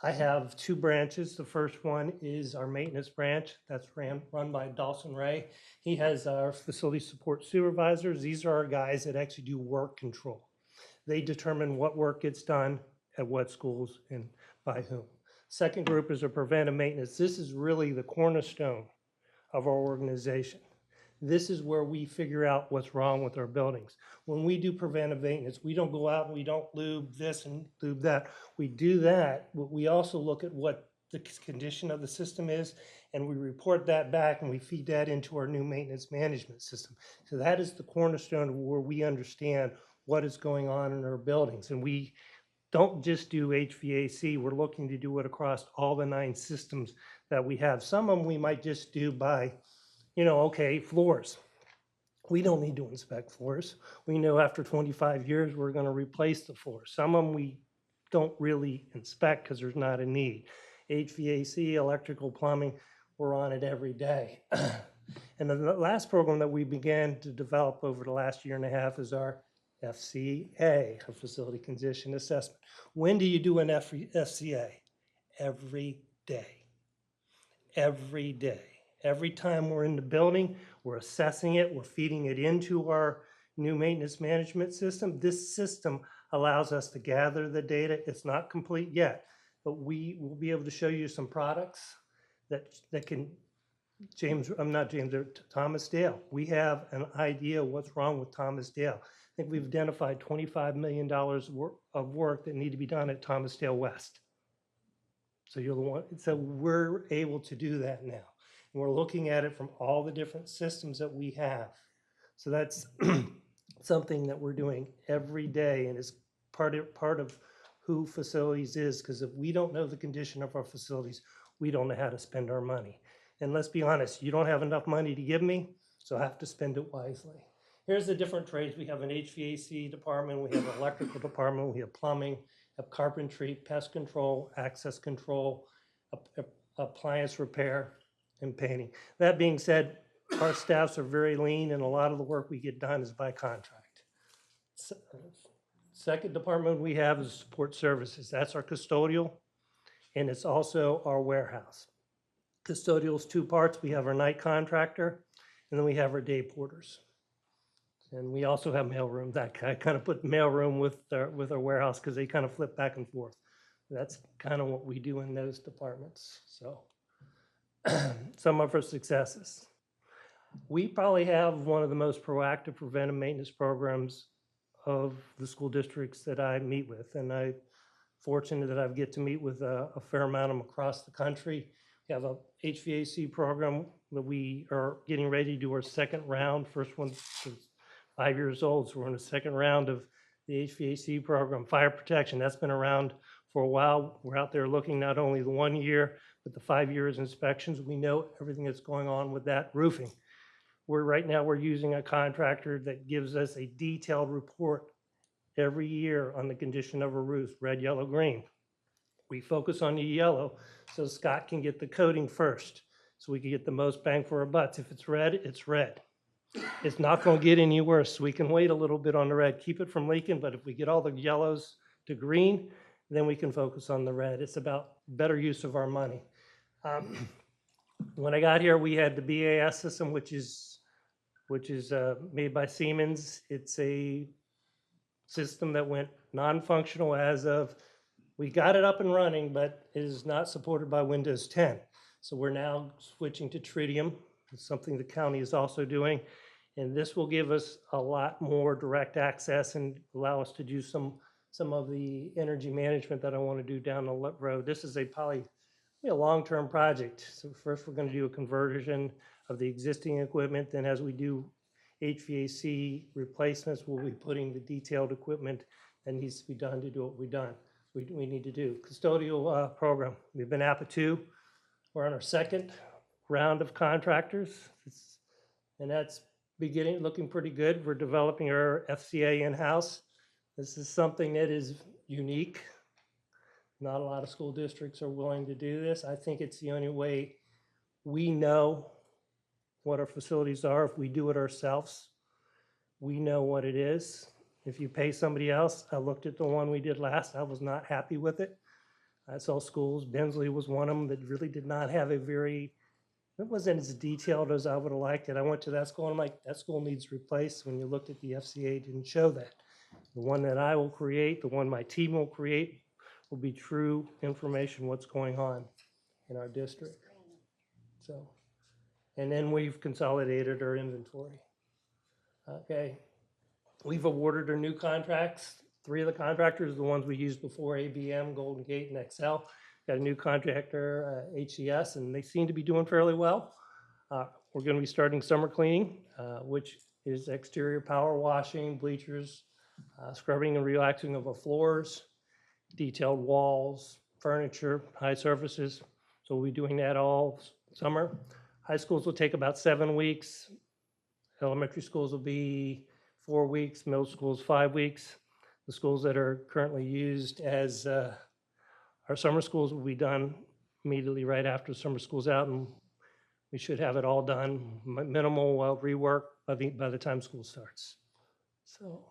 I have two branches. The first one is our maintenance branch that's run by Dawson Ray. He has our facility support supervisors. These are our guys that actually do work control. They determine what work gets done at what schools and by whom. Second group is a preventive maintenance. This is really the cornerstone of our organization. This is where we figure out what's wrong with our buildings. When we do preventive maintenance, we don't go out and we don't lube this and lube that. We do that, but we also look at what the condition of the system is, and we report that back and we feed that into our new maintenance management system. So that is the cornerstone of where we understand what is going on in our buildings. And we don't just do HVAC, we're looking to do it across all the 9 systems that we have. Some of them we might just do by, okay, floors. We don't need to inspect floors. We know after 25 years, we're gonna replace the floors. Some of them we don't really inspect because there's not a need. HVAC, electrical, plumbing, we're on it every day. And the last program that we began to develop over the last year and a half is our FCA, a Facility Condition Assessment. When do you do an FCA? Every day. Every day. Every time we're in the building, we're assessing it, we're feeding it into our new maintenance management system. This system allows us to gather the data. It's not complete yet, but we will be able to show you some products that can, Thomas Dale. We have an idea what's wrong with Thomas Dale. I think we've identified $25 million of work that need to be done at Thomas Dale West. So we're able to do that now. And we're looking at it from all the different systems that we have. So that's something that we're doing every day, and is part of who facilities is, because if we don't know the condition of our facilities, we don't know how to spend our money. And let's be honest, you don't have enough money to give me, so I have to spend it wisely. Here's the different trades. We have an HVAC department, we have an electrical department, we have plumbing, have carpentry, pest control, access control, appliance repair, and painting. That being said, our staffs are very lean, and a lot of the work we get done is by contract. Second department we have is support services. That's our custodial, and it's also our warehouse. Custodial is 2 parts. We have our night contractor, and then we have our day porters. And we also have mailroom. That I kind of put mailroom with our warehouse because they kind of flip back and forth. That's kind of what we do in those departments. So some of our successes. We probably have one of the most proactive preventive maintenance programs of the school districts that I meet with. And I'm fortunate that I get to meet with a fair amount of them across the country. We have a HVAC program that we are getting ready to do our second round. First one is 5 years old, so we're in the second round of the HVAC program. Fire protection, that's been around for a while. We're out there looking not only the 1 year, but the 5 years inspections. We know everything that's going on with that. Roofing. Right now we're using a contractor that gives us a detailed report every year on the condition of a roof, red, yellow, green. We focus on the yellow so Scott can get the coating first, so we can get the most bang for our bucks. If it's red, it's red. It's not going to get any worse. We can wait a little bit on the red, keep it from leaking, but if we get all the yellows to green, then we can focus on the red. It's about better use of our money. When I got here, we had the BAS system, which is made by Siemens. It's a system that went non-functional as of, we got it up and running, but it is not supported by Windows 10. So we're now switching to Tritium. It's something the county is also doing. And this will give us a lot more direct access and allow us to do some of the energy management that I want to do down the road. This is probably a long-term project. So first we're going to do a conversion of the existing equipment. Then as we do HVAC replacements, we'll be putting the detailed equipment that needs to be done to do what we need to do. Custodial program. We've been APA 2. We're on our second round of contractors. And that's looking pretty good. We're developing our FCA in-house. This is something that is unique. Not a lot of school districts are willing to do this. I think it's the only way we know what our facilities are. If we do it ourselves, we know what it is. If you pay somebody else, I looked at the one we did last, I was not happy with it. I saw schools, Bensley was one of them that really did not have a very, it wasn't as detailed as I would have liked it. I went to that school and I'm like, that school needs replaced. When you looked at the FCA, it didn't show that. The one that I will create, the one my team will create, will be true information, what's going on in our district. So, and then we've consolidated our inventory. Okay, we've awarded our new contracts. 3 of the contractors are the ones we used before, ABM, Golden Gate, and Excel. Got a new contractor, HCS, and they seem to be doing fairly well. We're going to be starting summer cleaning, which is exterior power washing, bleachers, scrubbing and relaxing of our floors, detailed walls, furniture, high surfaces. So we'll be doing that all summer. High schools will take about 7 weeks. Elementary schools will be 4 weeks, middle schools 5 weeks. The schools that are currently used as our summer schools will be done immediately right after summer school's out, and we should have it all done, minimal rework by the time school starts. So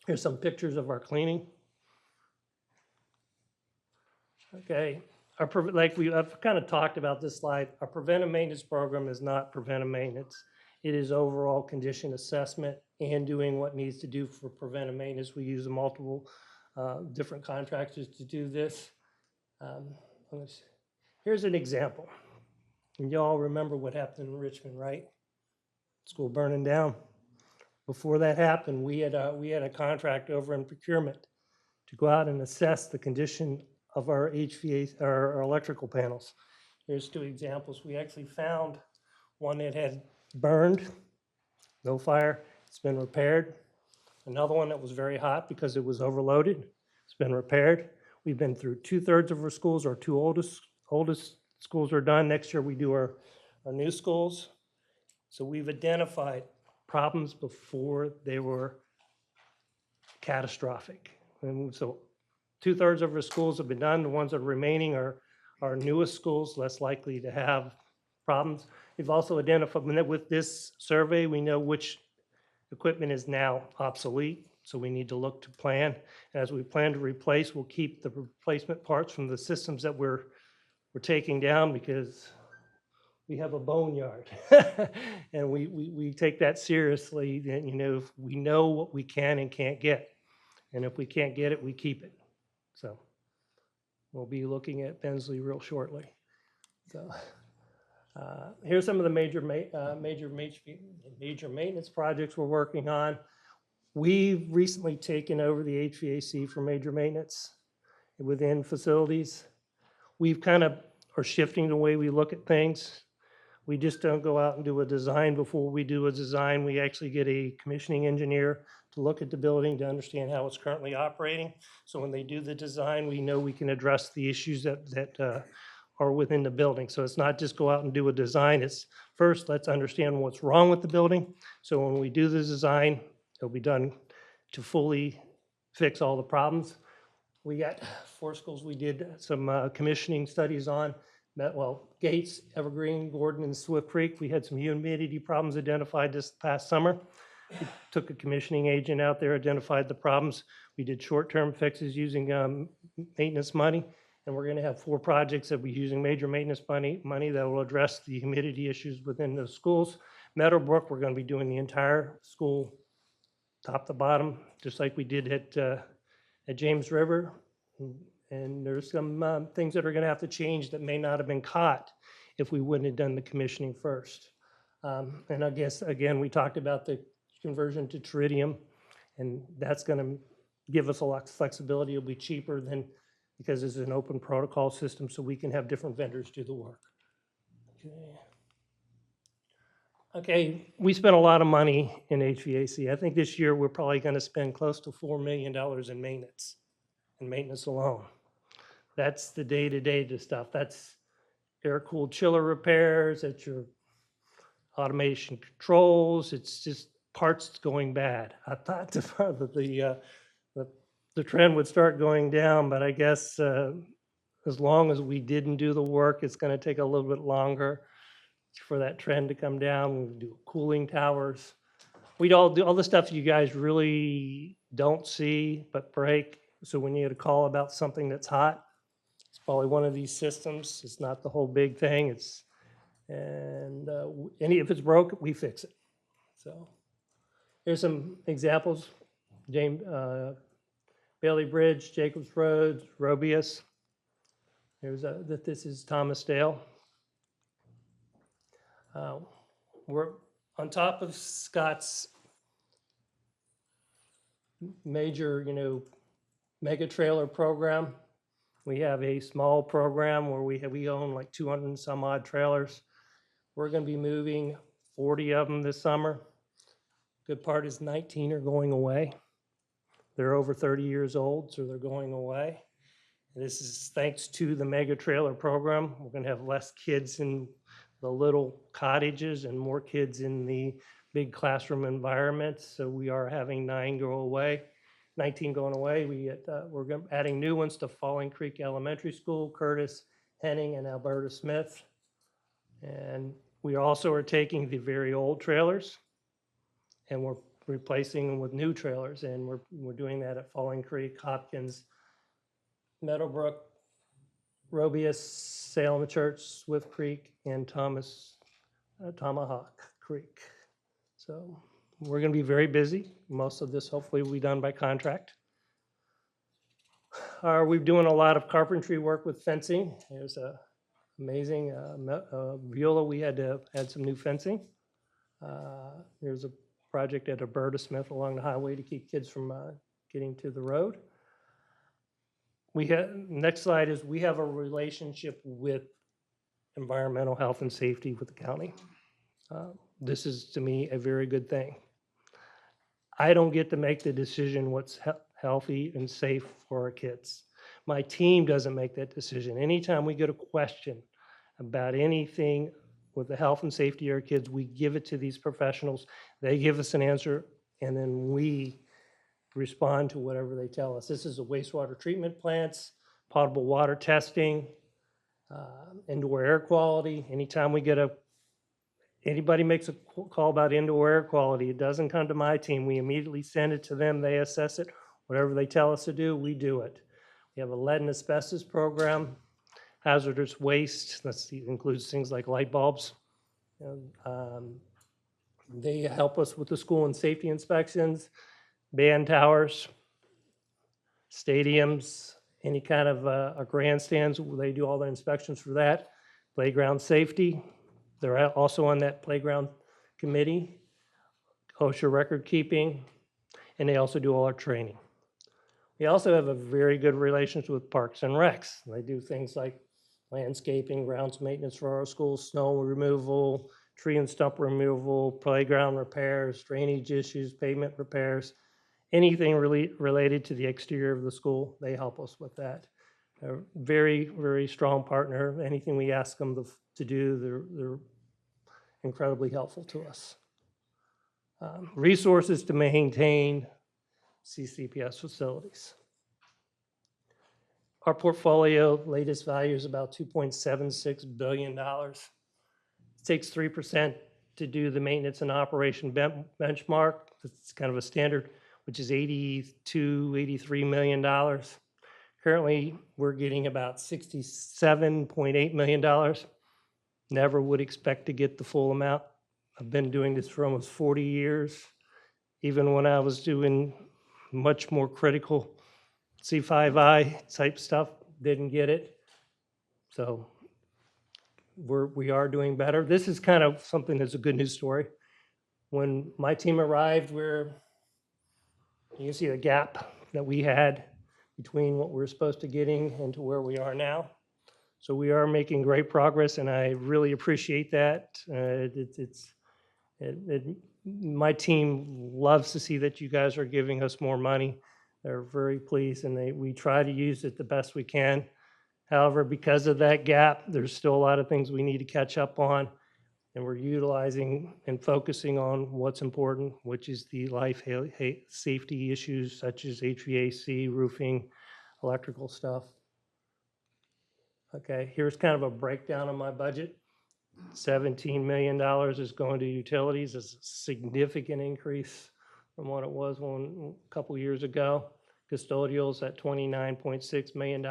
here's some pictures of our cleaning. Okay, I've kind of talked about this slide. Our preventive maintenance program is not preventive maintenance. It is overall condition assessment and doing what needs to do for preventive maintenance. We use multiple different contractors to do this. Here's an example. And y'all remember what happened in Richmond, right? School burning down. Before that happened, we had a contract over in procurement to go out and assess the condition of our HVAC, our electrical panels. Here's 2 examples. We actually found one that had burned, no fire, it's been repaired. Another one that was very hot because it was overloaded, it's been repaired. We've been through 2/3 of our schools. Our 2 oldest schools are done. Next year we do our new schools. So we've identified problems before they were catastrophic. And so 2/3 of our schools have been done. The ones that are remaining are our newest schools, less likely to have problems. We've also identified that with this survey, we know which equipment is now obsolete, so we need to look to plan. As we plan to replace, we'll keep the replacement parts from the systems that we're taking down because we have a boneyard. And we take that seriously. If we know what we can and can't get. And if we can't get it, we keep it. So we'll be looking at Bensley real shortly. So here's some of the major maintenance projects we're working on. We've recently taken over the HVAC for major maintenance within facilities. We've kind of are shifting the way we look at things. We just don't go out and do a design. Before we do a design, we actually get a commissioning engineer to look at the building to understand how it's currently operating. So when they do the design, we know we can address the issues that are within the building. So it's not just go out and do a design. It's first, let's understand what's wrong with the building. So when we do the design, it'll be done to fully fix all the problems. We got 4 schools we did some commissioning studies on. Gates, Evergreen, Gordon, and Swift Creek. We had some humidity problems identified this past summer. We took a commissioning agent out there, identified the problems. We did short-term fixes using maintenance money, and we're going to have 4 projects that we're using major maintenance money that will address the humidity issues within the schools. Meadowbrook, we're going to be doing the entire school, top to bottom, just like we did at James River. And there's some things that are going to have to change that may not have been caught if we wouldn't have done the commissioning first. And I guess, again, we talked about the conversion to tritium, and that's going to give us a lot of flexibility. It'll be cheaper than, because it's an open protocol system, so we can have different vendors do the work. Okay, we spent a lot of money in HVAC. I think this year we're probably going to spend close to $4 million in maintenance alone. That's the day-to-day stuff. That's air-cooled chiller repairs, that's your automation controls, it's just parts going bad. I thought the trend would start going down, but I guess as long as we didn't do the work, it's going to take a little bit longer. for that trend to come down. We do cooling towers. We'd all do all the stuff you guys really don't see but break. So when you get a call about something that's hot, it's probably one of these systems. It's not the whole big thing. If it's broke, we fix it. So here's some examples. James Bailey Bridge, Jacobs Road, Robius. This is Thomas Dale. We're on top of Scott's major, mega trailer program. We have a small program where we own like 200 and some odd trailers. We're going to be moving 40 of them this summer. Good part is 19 are going away. They're over 30 years old, so they're going away. This is thanks to the mega trailer program. We're going to have less kids in the little cottages and more kids in the big classroom environments. So we are having 19 going away. We're adding new ones to Falling Creek Elementary School, Curtis, Henning, and Alberta Smith. And we also are taking the very old trailers and we're replacing them with new trailers. And we're doing that at Falling Creek, Hopkins, Meadowbrook, Robius, Salem Church, Swift Creek, and Tomahawk Creek. So we're going to be very busy. Most of this hopefully will be done by contract. We're doing a lot of carpentry work with fencing. There's a amazing Viola. We had to add some new fencing. There's a project at Alberta Smith along the highway to keep kids from getting to the road. Next slide is we have a relationship with environmental health and safety with the county. This is, to me, a very good thing. I don't get to make the decision what's healthy and safe for our kids. My team doesn't make that decision. Anytime we get a question about anything with the health and safety of our kids, we give it to these professionals. They give us an answer, and then we respond to whatever they tell us. This is a wastewater treatment plants, potable water testing, indoor air quality. Anytime anybody makes a call about indoor air quality, it doesn't come to my team. We immediately send it to them. They assess it. Whatever they tell us to do, we do it. We have a lead and asbestos program, hazardous waste. That includes things like light bulbs. They help us with the school and safety inspections, band towers, stadiums, any kind of grandstands. They do all the inspections for that. Playground safety. They're also on that playground committee, OSHA record keeping, and they also do all our training. We also have a very good relationship with Parks and Recs. They do things like landscaping, grounds maintenance for our schools, snow removal, tree and stump removal, playground repairs, drainage issues, pavement repairs, anything really related to the exterior of the school, they help us with that. They're a very, very strong partner. Anything we ask them to do, they're incredibly helpful to us. Resources to maintain CCPS facilities. Our portfolio latest value is about $2.76 billion. It takes 3% to do the maintenance and operation benchmark. It's kind of a standard, which is $83 million. Currently, we're getting about $67.8 million. Never would expect to get the full amount. I've been doing this for almost 40 years. Even when I was doing much more critical C5I type stuff, didn't get it. So we are doing better. This is kind of something that's a good news story. When my team arrived, you can see the gap that we had between what we're supposed to getting and to where we are now. So we are making great progress, and I really appreciate that. My team loves to see that you guys are giving us more money. They're very pleased, and we try to use it the best we can. However, because of that gap, there's still a lot of things we need to catch up on, and we're utilizing and focusing on what's important, which is the life safety issues such as HVAC, roofing, electrical stuff. Okay, here's kind of a breakdown of my budget. $17 million is going to utilities. It's a significant increase from what it was a couple years ago. Custodial's at $29.6 million.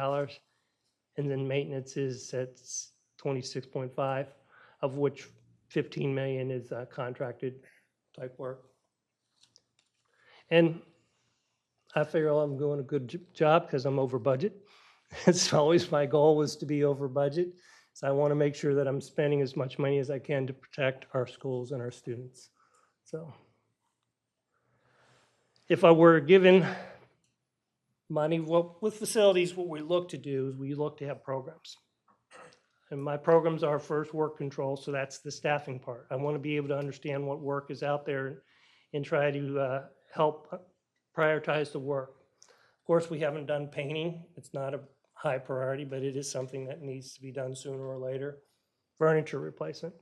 And then maintenance is at 26.5, of which 15 million is contracted type work. And I figure I'm doing a good job because I'm over budget. It's always my goal was to be over budget. So I want to make sure that I'm spending as much money as I can to protect our schools and our students. So if I were given money, well, with facilities, what we look to do is we look to have programs. And my programs are first work control, so that's the staffing part. I want to be able to understand what work is out there and try to help prioritize the work. Of course, we haven't done painting. It's not a high priority, but it is something that needs to be done sooner or later. Furniture replacement.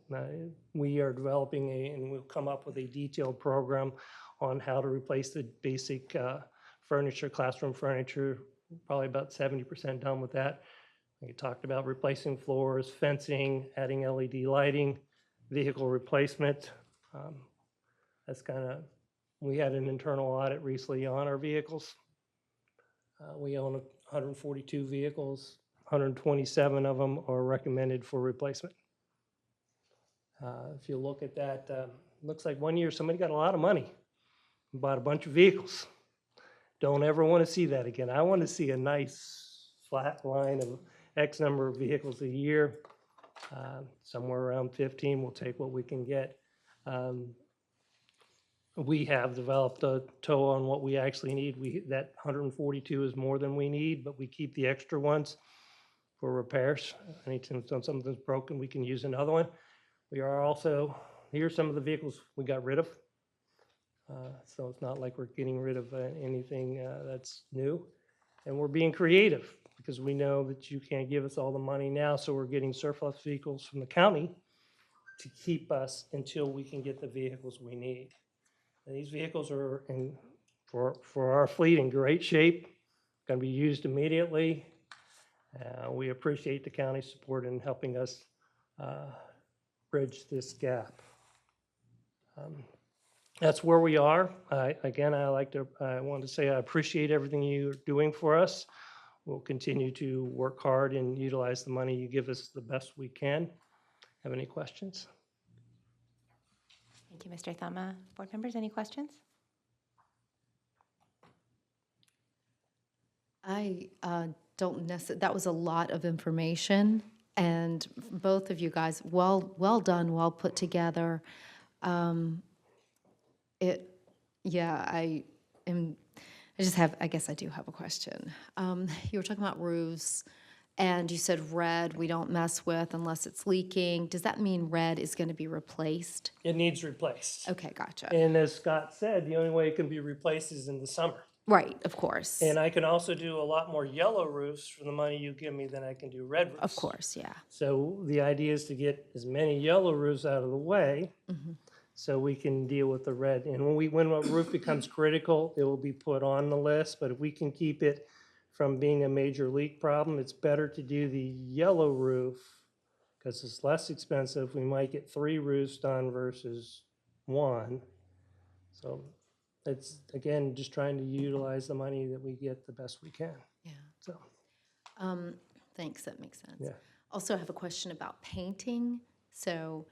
We are developing and we'll come up with a detailed program on how to replace the basic furniture, classroom furniture, probably about 70% done with that. We talked about replacing floors, fencing, adding LED lighting, vehicle replacement. That's kind of, we had an internal audit recently on our vehicles. We own 142 vehicles, 127 of them are recommended for replacement. If you look at that, looks like one year somebody got a lot of money and bought a bunch of vehicles. Don't ever want to see that again. I want to see a nice flat line of X number of vehicles a year. Somewhere around 15, we'll take what we can get. We have developed a tow on what we actually need. That 142 is more than we need, but we keep the extra ones for repairs. Anytime something's broken, we can use another one. We are also, here's some of the vehicles we got rid of. So it's not like we're getting rid of anything that's new. And we're being creative because we know that you can't give us all the money now, so we're getting surplus vehicles from the county to keep us until we can get the vehicles we need. And these vehicles are, for our fleet, in great shape, going to be used immediately. We appreciate the county's support in helping us bridge this gap. That's where we are. Again, I want to say I appreciate everything you're doing for us. We'll continue to work hard and utilize the money you give us the best we can. Have any questions? Thank you, Mr. Thama. Board members, any questions? I don't necessarily, that was a lot of information, and both of you guys, well done, well put together. I guess I do have a question. You were talking about roofs, and you said red we don't mess with unless it's leaking. Does that mean red is going to be replaced? It needs replaced. Okay, gotcha. And as Scott said, the only way it can be replaced is in the summer. Right, of course. And I can also do a lot more yellow roofs for the money you give me than I can do red roofs. Of course, yeah. So the idea is to get as many yellow roofs out of the way so we can deal with the red. And when a roof becomes critical, it will be put on the list. But if we can keep it from being a major leak problem, it's better to do the yellow roof because it's less expensive. We might get 3 roofs done versus 1. So it's, again, just trying to utilize the money that we get the best we can. Yeah. So, Thanks, that makes sense. Yeah. Also, I have a question about painting. So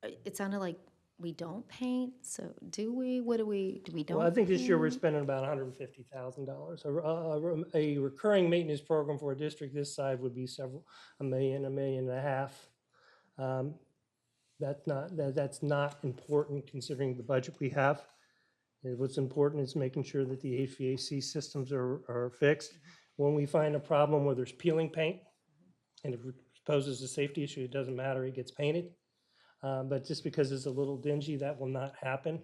it sounded like we don't paint, so do we? What do we don't well, I think this year we're paint? spending about $150,000. A recurring maintenance program for a district this size would be $1 million, $1.5 million. That's not important considering the budget we have. What's important is making sure that the HVAC systems are fixed. When we find a problem where there's peeling paint, and if it poses a safety issue, it doesn't matter, it gets painted. But just because it's a little dingy, that will not happen.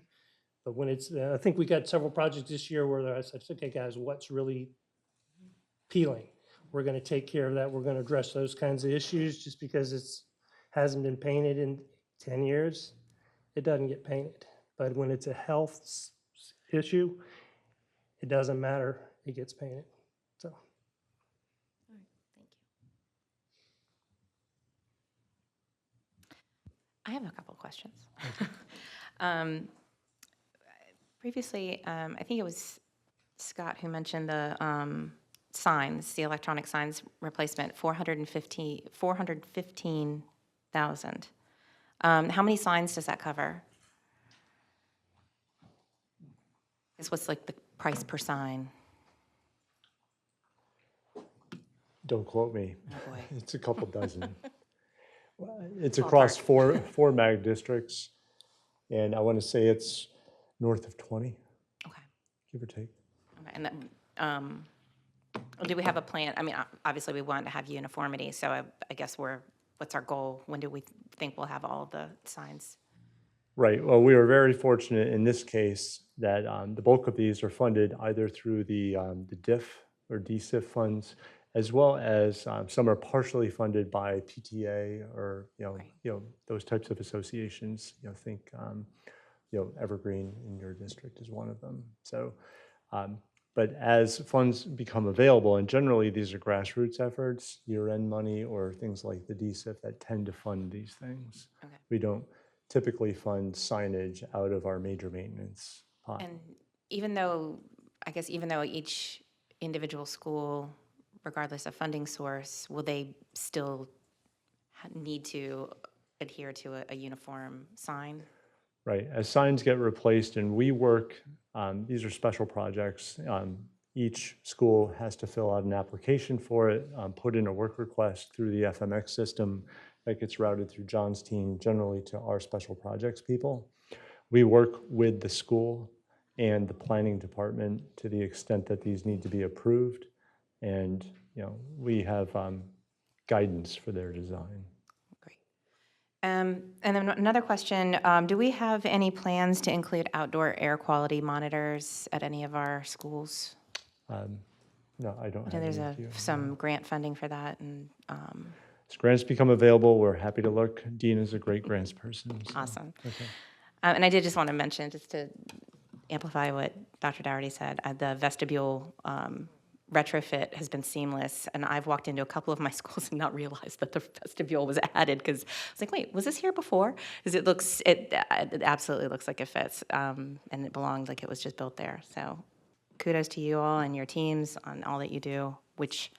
But when it's, I think we got several projects this year where I said, okay, guys, what's really peeling? We're going to take care of that. We're going to address those kinds of issues. Just because it's hasn't been painted in 10 years, it doesn't get painted. But when it's a health issue, it doesn't matter, it gets painted. So. All right, thank you. I have a couple of questions. Previously, I think it was Scott who mentioned the signs, the electronic signs replacement, 415,000. How many signs does that cover? What's like the price per sign? Don't quote me. Oh, boy. It's a couple dozen. It's across four mag districts, and I want to say it's north of 20, Okay. give or take. Okay. And do we have a plan? I mean, obviously, we want to have uniformity, so I guess what's our goal? When do we think we'll have all of the signs? Right. Well, we were very fortunate in this case that the bulk of these are funded either through the DIF or DSIF funds, as well as some are partially funded by PTA or those types of associations. Think Evergreen in your district is one of them. So, but as funds become available, and generally these are grassroots efforts, year-end money or things like the DSIF that tend to fund these things. Okay. We don't typically fund signage out of our major maintenance pot. And even though each individual school, regardless of funding source, will they still need to adhere to a uniform sign? Right. As signs get replaced and we work, these are special projects. Each school has to fill out an application for it, put in a work request through the FMX system that gets routed through John's team, generally to our special projects people. We work with the school and the planning department to the extent that these need to be approved. And we have guidance for their design. Great. And then another question, do we have any plans to include outdoor air quality monitors at any of our schools? No, I don't have There's any idea. some grant funding for that, and As grants become available, we're happy to look. Dean is a great grants person. So. awesome. Okay. And I did just want to mention, just to amplify what Dr. Dougherty said, the vestibule retrofit has been seamless, and I've walked into a couple of my schools and not realized that the vestibule was added, because I was like, wait, was this here before? Because it absolutely looks like it fits, and it belonged, like it was just built there. So kudos to you all and your teams on all that you do, which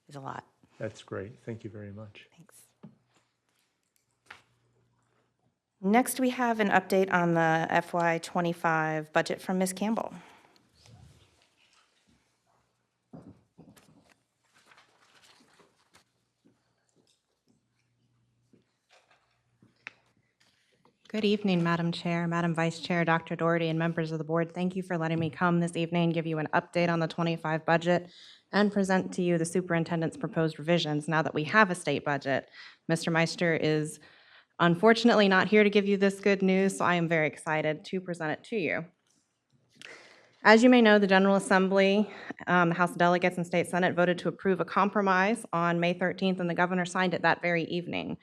is a lot. That's great. Thank you very much. Thanks. Next, we have an update on the FY25 budget from Ms. Campbell. Good evening, Madam Chair, Madam Vice Chair, Dr. Doherty, and members of the board. Thank you for letting me come this evening, give you an update on the 25 budget, and present to you the superintendent's proposed revisions now that we have a state budget. Mr. Meister is unfortunately not here to give you this good news, so I am very excited to present it to you. As you may know, the General Assembly, the House of Delegates and State Senate voted to approve a compromise on May 13th, and the governor signed it that very evening.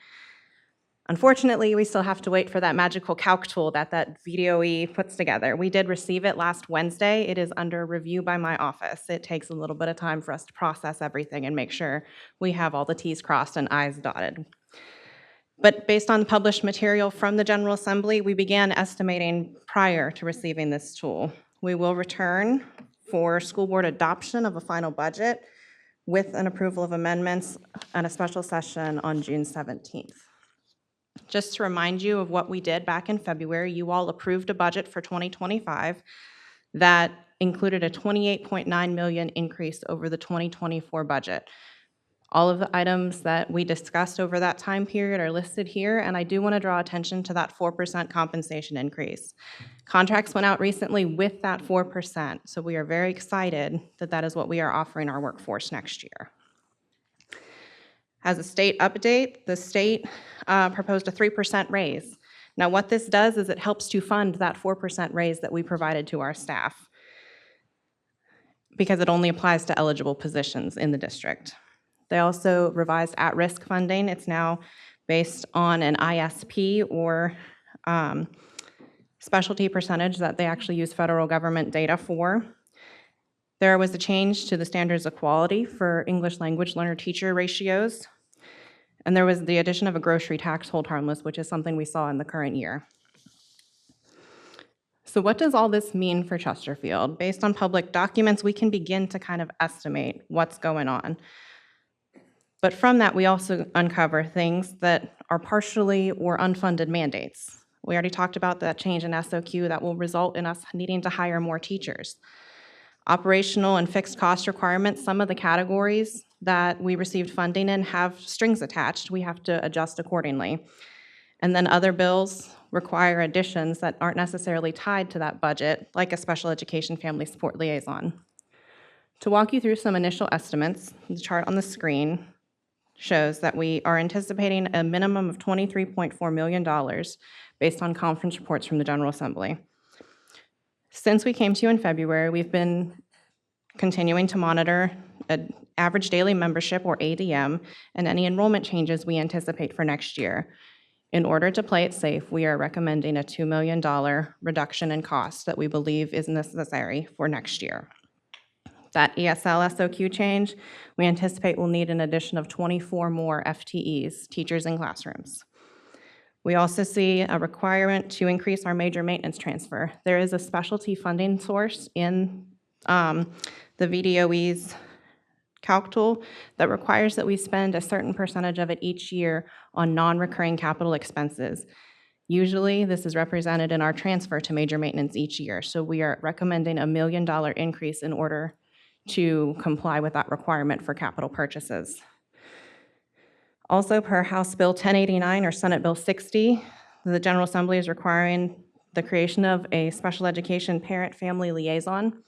Unfortunately, we still have to wait for that magical calc tool that VDOE puts together. We did receive it last Wednesday. It is under review by my office. It takes a little bit of time for us to process everything and make sure we have all the T's crossed and I's dotted. But based on the published material from the General Assembly, we began estimating prior to receiving this tool. We will return for school board adoption of a final budget with an approval of amendments and a special session on June 17th. Just to remind you of what we did back in February, you all approved a budget for 2025 that included a $28.9 million increase over the 2024 budget. All of the items that we discussed over that time period are listed here, and I do want to draw attention to that 4% compensation increase. Contracts went out recently with that 4%, so we are very excited that that is what we are offering our workforce next year. As a state update, the state proposed a 3% raise. Now, what this does is it helps to fund that 4% raise that we provided to our staff, because it only applies to eligible positions in the district. They also revised at-risk funding. It's now based on an ISP or specialty percentage that they actually use federal government data for. There was a change to the standards of quality for English language learner-teacher ratios. And there was the addition of a grocery tax hold harmless, which is something we saw in the current year. So what does all this mean for Chesterfield? Based on public documents, we can begin to kind of estimate what's going on. But from that, we also uncover things that are partially or unfunded mandates. We already talked about that change in SOQ that will result in us needing to hire more teachers. Operational and fixed cost requirements, some of the categories that we received funding in have strings attached. We have to adjust accordingly. And then other bills require additions that aren't necessarily tied to that budget, like a special education family support liaison. To walk you through some initial estimates, the chart on the screen shows that we are anticipating a minimum of $23.4 million based on conference reports from the General Assembly. Since we came to you in February, we've been continuing to monitor an average daily membership, or ADM, and any enrollment changes we anticipate for next year. In order to play it safe, we are recommending a $2 million reduction in cost that we believe is necessary for next year. That ESL SOQ change, we anticipate will need an addition of 24 more FTEs, teachers in classrooms. We also see a requirement to increase our major maintenance transfer. There is a specialty funding source in the VDOE's calc tool that requires that we spend a certain percentage of it each year on non-recurring capital expenses. Usually, this is represented in our transfer to major maintenance each year, so we are recommending a $1 million increase in order to comply with that requirement for capital purchases. Also, per House Bill 1089 or Senate Bill 60, the General Assembly is requiring the creation of a special education parent-family liaison.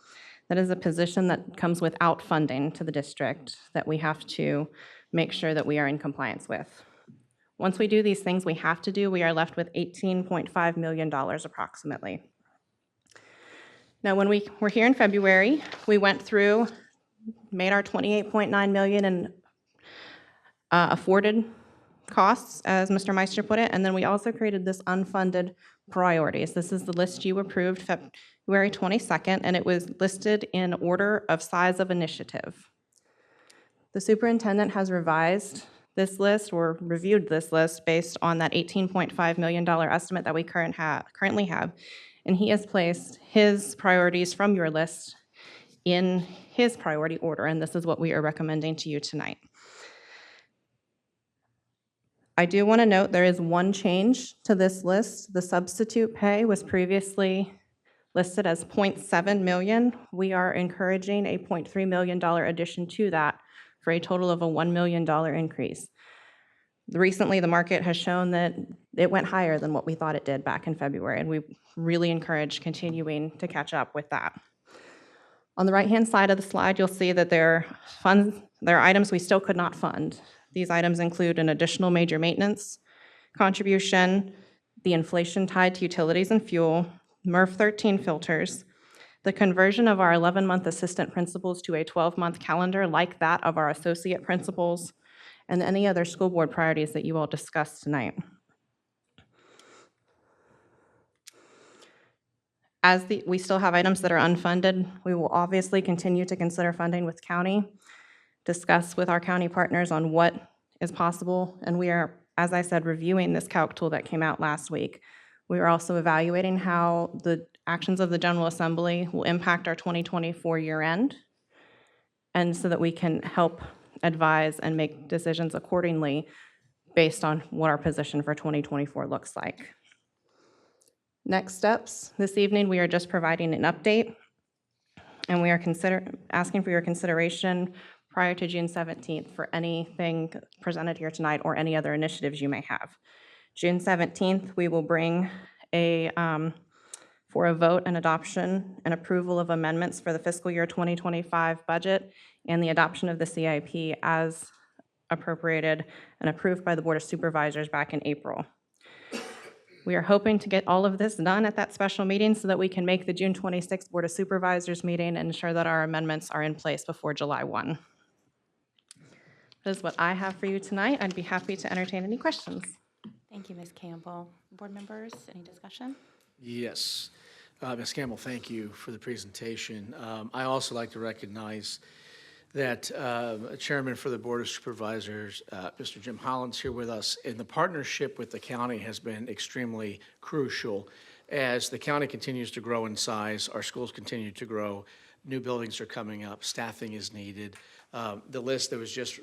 That is a position that comes without funding to the district that we have to make sure that we are in compliance with. Once we do these things we have to do, we are left with $18.5 million approximately. Now, when we were here in February, we went through, made our $28.9 million in afforded costs, as Mr. Meister put it, and then we also created this unfunded priorities. This is the list you approved February 22nd, and it was listed in order of size of initiative. The superintendent has revised this list or reviewed this list based on that $18.5 million estimate that we currently have, and he has placed his priorities from your list in his priority order, and this is what we are recommending to you tonight. I do want to note there is one change to this list. The substitute pay was previously listed as $0.7 million. We are encouraging a $0.3 million addition to that for a total of a $1 million increase. Recently, the market has shown that it went higher than what we thought it did back in February, and we really encourage continuing to catch up with that. On the right-hand side of the slide, you'll see that there are items we still could not fund. These items include an additional major maintenance contribution, the inflation tied to utilities and fuel, MERV 13 filters, the conversion of our 11-month assistant principals to a 12-month calendar like that of our associate principals, and any other school board priorities that you all discussed tonight. As we still have items that are unfunded, we will obviously continue to consider funding with county, discuss with our county partners on what is possible, and we are, as I said, reviewing this calc tool that came out last week. We are also evaluating how the actions of the General Assembly will impact our 2024 year end, and so that we can help advise and make decisions accordingly based on what our position for 2024 looks like. Next steps, this evening we are just providing an update, and we are asking for your consideration prior to June 17th for anything presented here tonight or any other initiatives you may have. June 17th, we will bring for a vote and adoption and approval of amendments for the fiscal year 2025 budget and the adoption of the CIP as appropriated and approved by the Board of Supervisors back in April. We are hoping to get all of this done at that special meeting so that we can make the June 26th Board of Supervisors meeting and ensure that our amendments are in place before July 1. That is what I have for you tonight. I'd be happy to entertain any questions. Thank you, Ms. Campbell. Board members, any discussion? Yes. Ms. Campbell, thank you for the presentation. I also like to recognize that Chairman for the Board of Supervisors, Mr. Jim Holland's here with us, and the partnership with the county has been extremely crucial. As the county continues to grow in size, our schools continue to grow, new buildings are coming up, staffing is needed. The list that was just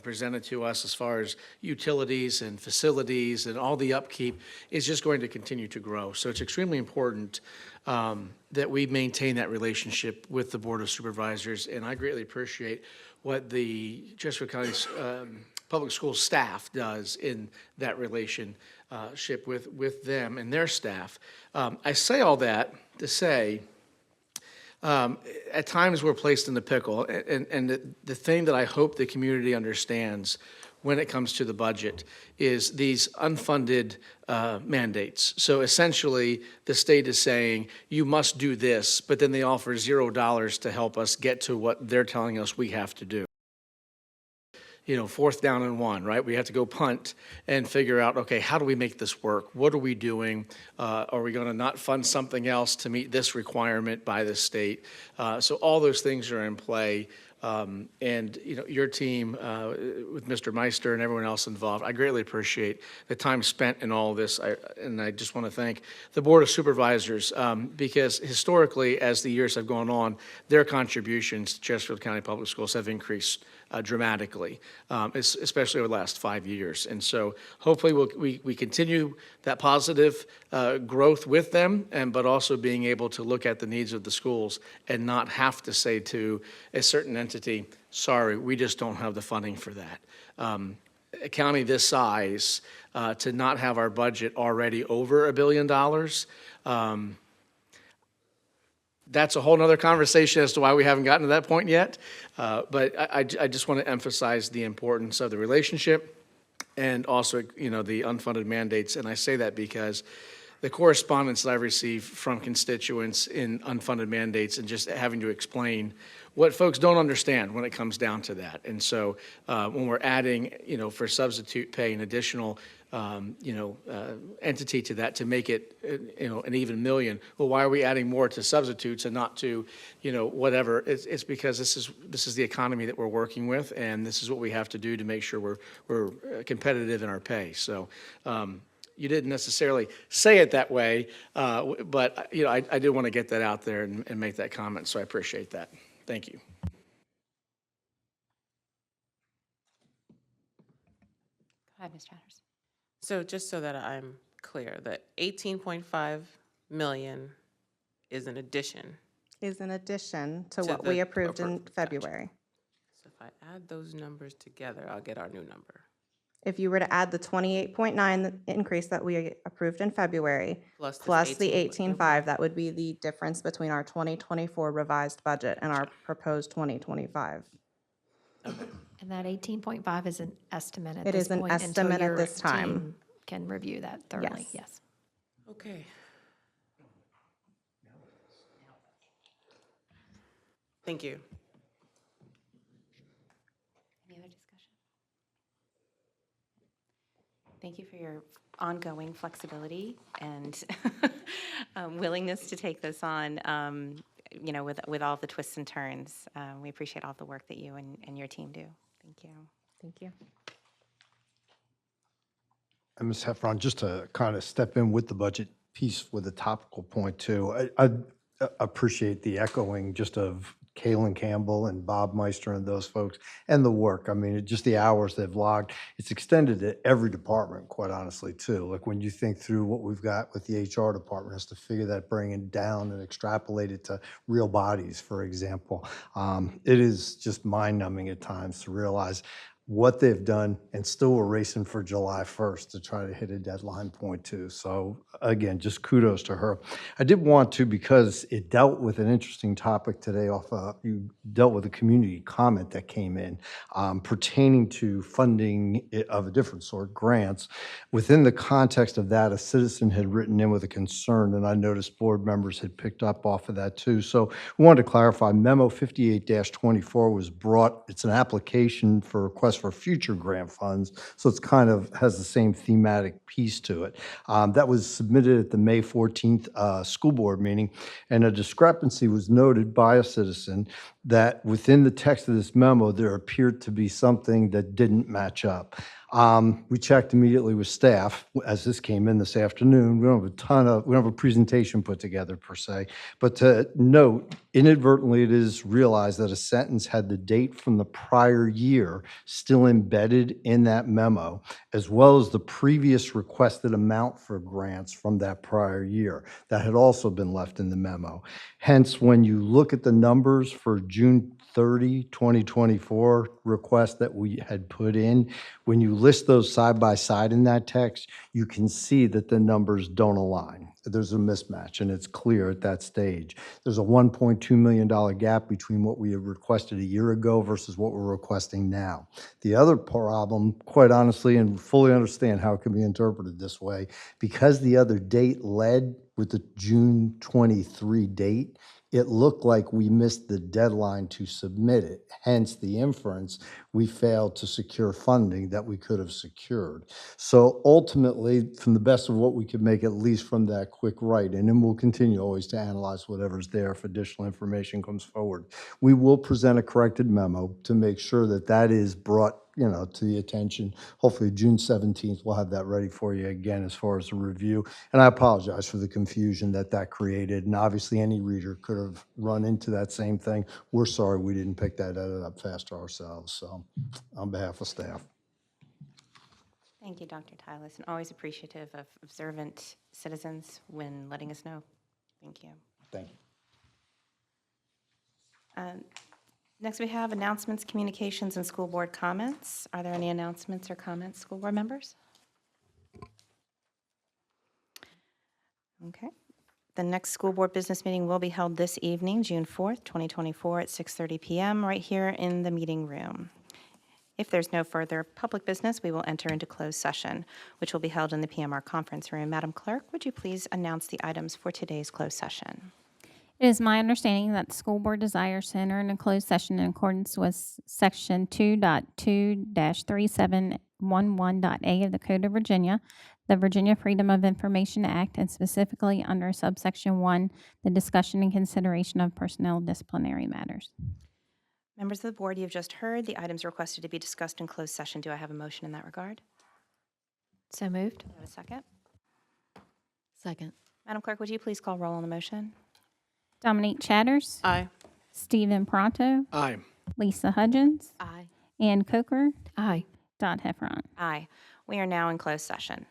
presented to us as far as utilities and facilities and all the upkeep is just going to continue to grow. So it's extremely important that we maintain that relationship with the Board of Supervisors, and I greatly appreciate what the Chesterfield County Public Schools staff does in that relationship with them and their staff. I say all that to say, at times we're placed in the pickle, and the thing that I hope the community understands when it comes to the budget is these unfunded mandates. So essentially, the state is saying, you must do this, but then they offer $0 to help us get to what they're telling us we have to do. You know, 4th down and 1, right? We have to go punt and figure out, okay, how do we make this work? What are we doing? Are we going to not fund something else to meet this requirement by the state? So all those things are in play. And, you know, your team with Mr. Meister and everyone else involved, I greatly appreciate the time spent in all of this. And I just want to thank the Board of Supervisors because historically, as the years have gone on, their contributions to Chesterfield County Public Schools have increased dramatically, especially over the last 5 years. And so hopefully we continue that positive growth with them, but also being able to look at the needs of the schools and not have to say to a certain entity, sorry, we just don't have the funding for that. A county this size, to not have our budget already over $1 billion, that's a whole nother conversation as to why we haven't gotten to that point yet. But I just want to emphasize the importance of the relationship and also, you know, the unfunded mandates. And I say that because the correspondence that I've received from constituents in unfunded mandates and just having to explain what folks don't understand when it comes down to that. And so when we're adding, you know, for substitute pay, an additional entity to that to make it, an even million. Well, why are we adding more to substitutes and not to, whatever? It's because this is the economy that we're working with, and this is what we have to do to make sure we're competitive in our pay. So you didn't necessarily say it that way, but I did want to get that out there and make that comment. So I appreciate that. Thank you. Go ahead, Ms. Chatters. So just so that I'm clear, the 18.5 million is an addition. Is in addition to To what the we approved in approved, gotcha. February. So if I add those numbers together, I'll get our new number. If you were to add the 28.9 increase that we approved in February, Plus this plus the 18.5. 18.5, that would be the difference between our 2024 revised budget and our proposed 2025. And that 18.5 is an estimate at It this is an point until estimate at your this time. team can review that thoroughly, Yes. yes. Okay. Thank you. Any other discussion? Thank you for your ongoing flexibility and willingness to take this on, with all the twists and turns. We appreciate all the work that you and your team do. Thank you. Thank you. And Ms. Heffron, just to kind of step in with the budget piece with a topical point too, I appreciate the echoing just of Kaylin Campbell and Bob Meister and those folks and the work. I mean, just the hours they've logged. It's extended to every department, quite honestly, too. Like when you think through what we've got with the HR department, has to figure that, bring it down and extrapolate it to real bodies, for example. It is just mind-numbing at times to realize what they've done, and still we're racing for July 1st to try to hit a deadline point too. So again, just kudos to her. I did want to, because it dealt with an interesting topic today you dealt with a community comment that came in pertaining to funding of a different sort, grants. Within the context of that, a citizen had written in with a concern, and I noticed board members had picked up off of that too. So we wanted to clarify, memo 58-24 was brought, it's an application for request for future grant funds, so it's kind of has the same thematic piece to it. That was submitted at the May 14th school board meeting, and a discrepancy was noted by a citizen that within the text of this memo, there appeared to be something that didn't match up. We checked immediately with staff as this came in this afternoon. We don't have a presentation put together per se, but to note, inadvertently, it is realized that a sentence had the date from the prior year still embedded in that memo, as well as the previous requested amount for grants from that prior year. That had also been left in the memo. Hence, when you look at the numbers for June 30, 2024 request that we had put in, when you list those side by side in that text, you can see that the numbers don't align. There's a mismatch, and it's clear at that stage. There's a $1.2 million gap between what we had requested a year ago versus what we're requesting now. The other problem, quite honestly, and fully understand how it can be interpreted this way, because the other date led with the June 23 date, it looked like we missed the deadline to submit it. Hence the inference, we failed to secure funding that we could have secured. So ultimately, from the best of what we could make, at least from that quick write, and then we'll continue always to analyze whatever's there if additional information comes forward. We will present a corrected memo to make sure that that is brought to the attention. Hopefully June 17th, we'll have that ready for you again as far as a review. And I apologize for the confusion that created. And obviously any reader could have run into that same thing. We're sorry we didn't pick that edit up faster ourselves. So on behalf of staff. Thank you, Dr. Tyler, and always appreciative of observant citizens when letting us know. Thank you. Thank you. Next, we have announcements, communications, and school board comments. Are there any announcements or comments, school board members? Okay. The next school board business meeting will be held this evening, June 4th, 2024, at 6:30 p.m. right here in the meeting room. If there's no further public business, we will enter into closed session, which will be held in the PMR conference room. Madam Clerk, would you please announce the items for today's closed session? It is my understanding that the school board desires to enter in a closed session in accordance with Section 2.2-3711.a of the Code of Virginia, the Virginia Freedom of Information Act, and specifically under subsection 1, the discussion and consideration of personnel disciplinary matters. Members of the board, you've just heard the items requested to be discussed in closed session. Do I have a motion in that regard? So moved. Do I have a second? Second. Madam Clerk, would you please call roll on the motion? Dominique Chatters, Aye. Stephen Pronto, Aye. Lisa Hudgens, Aye. Ann Coker, Aye. Dot Heffron. Aye. We are now in closed session.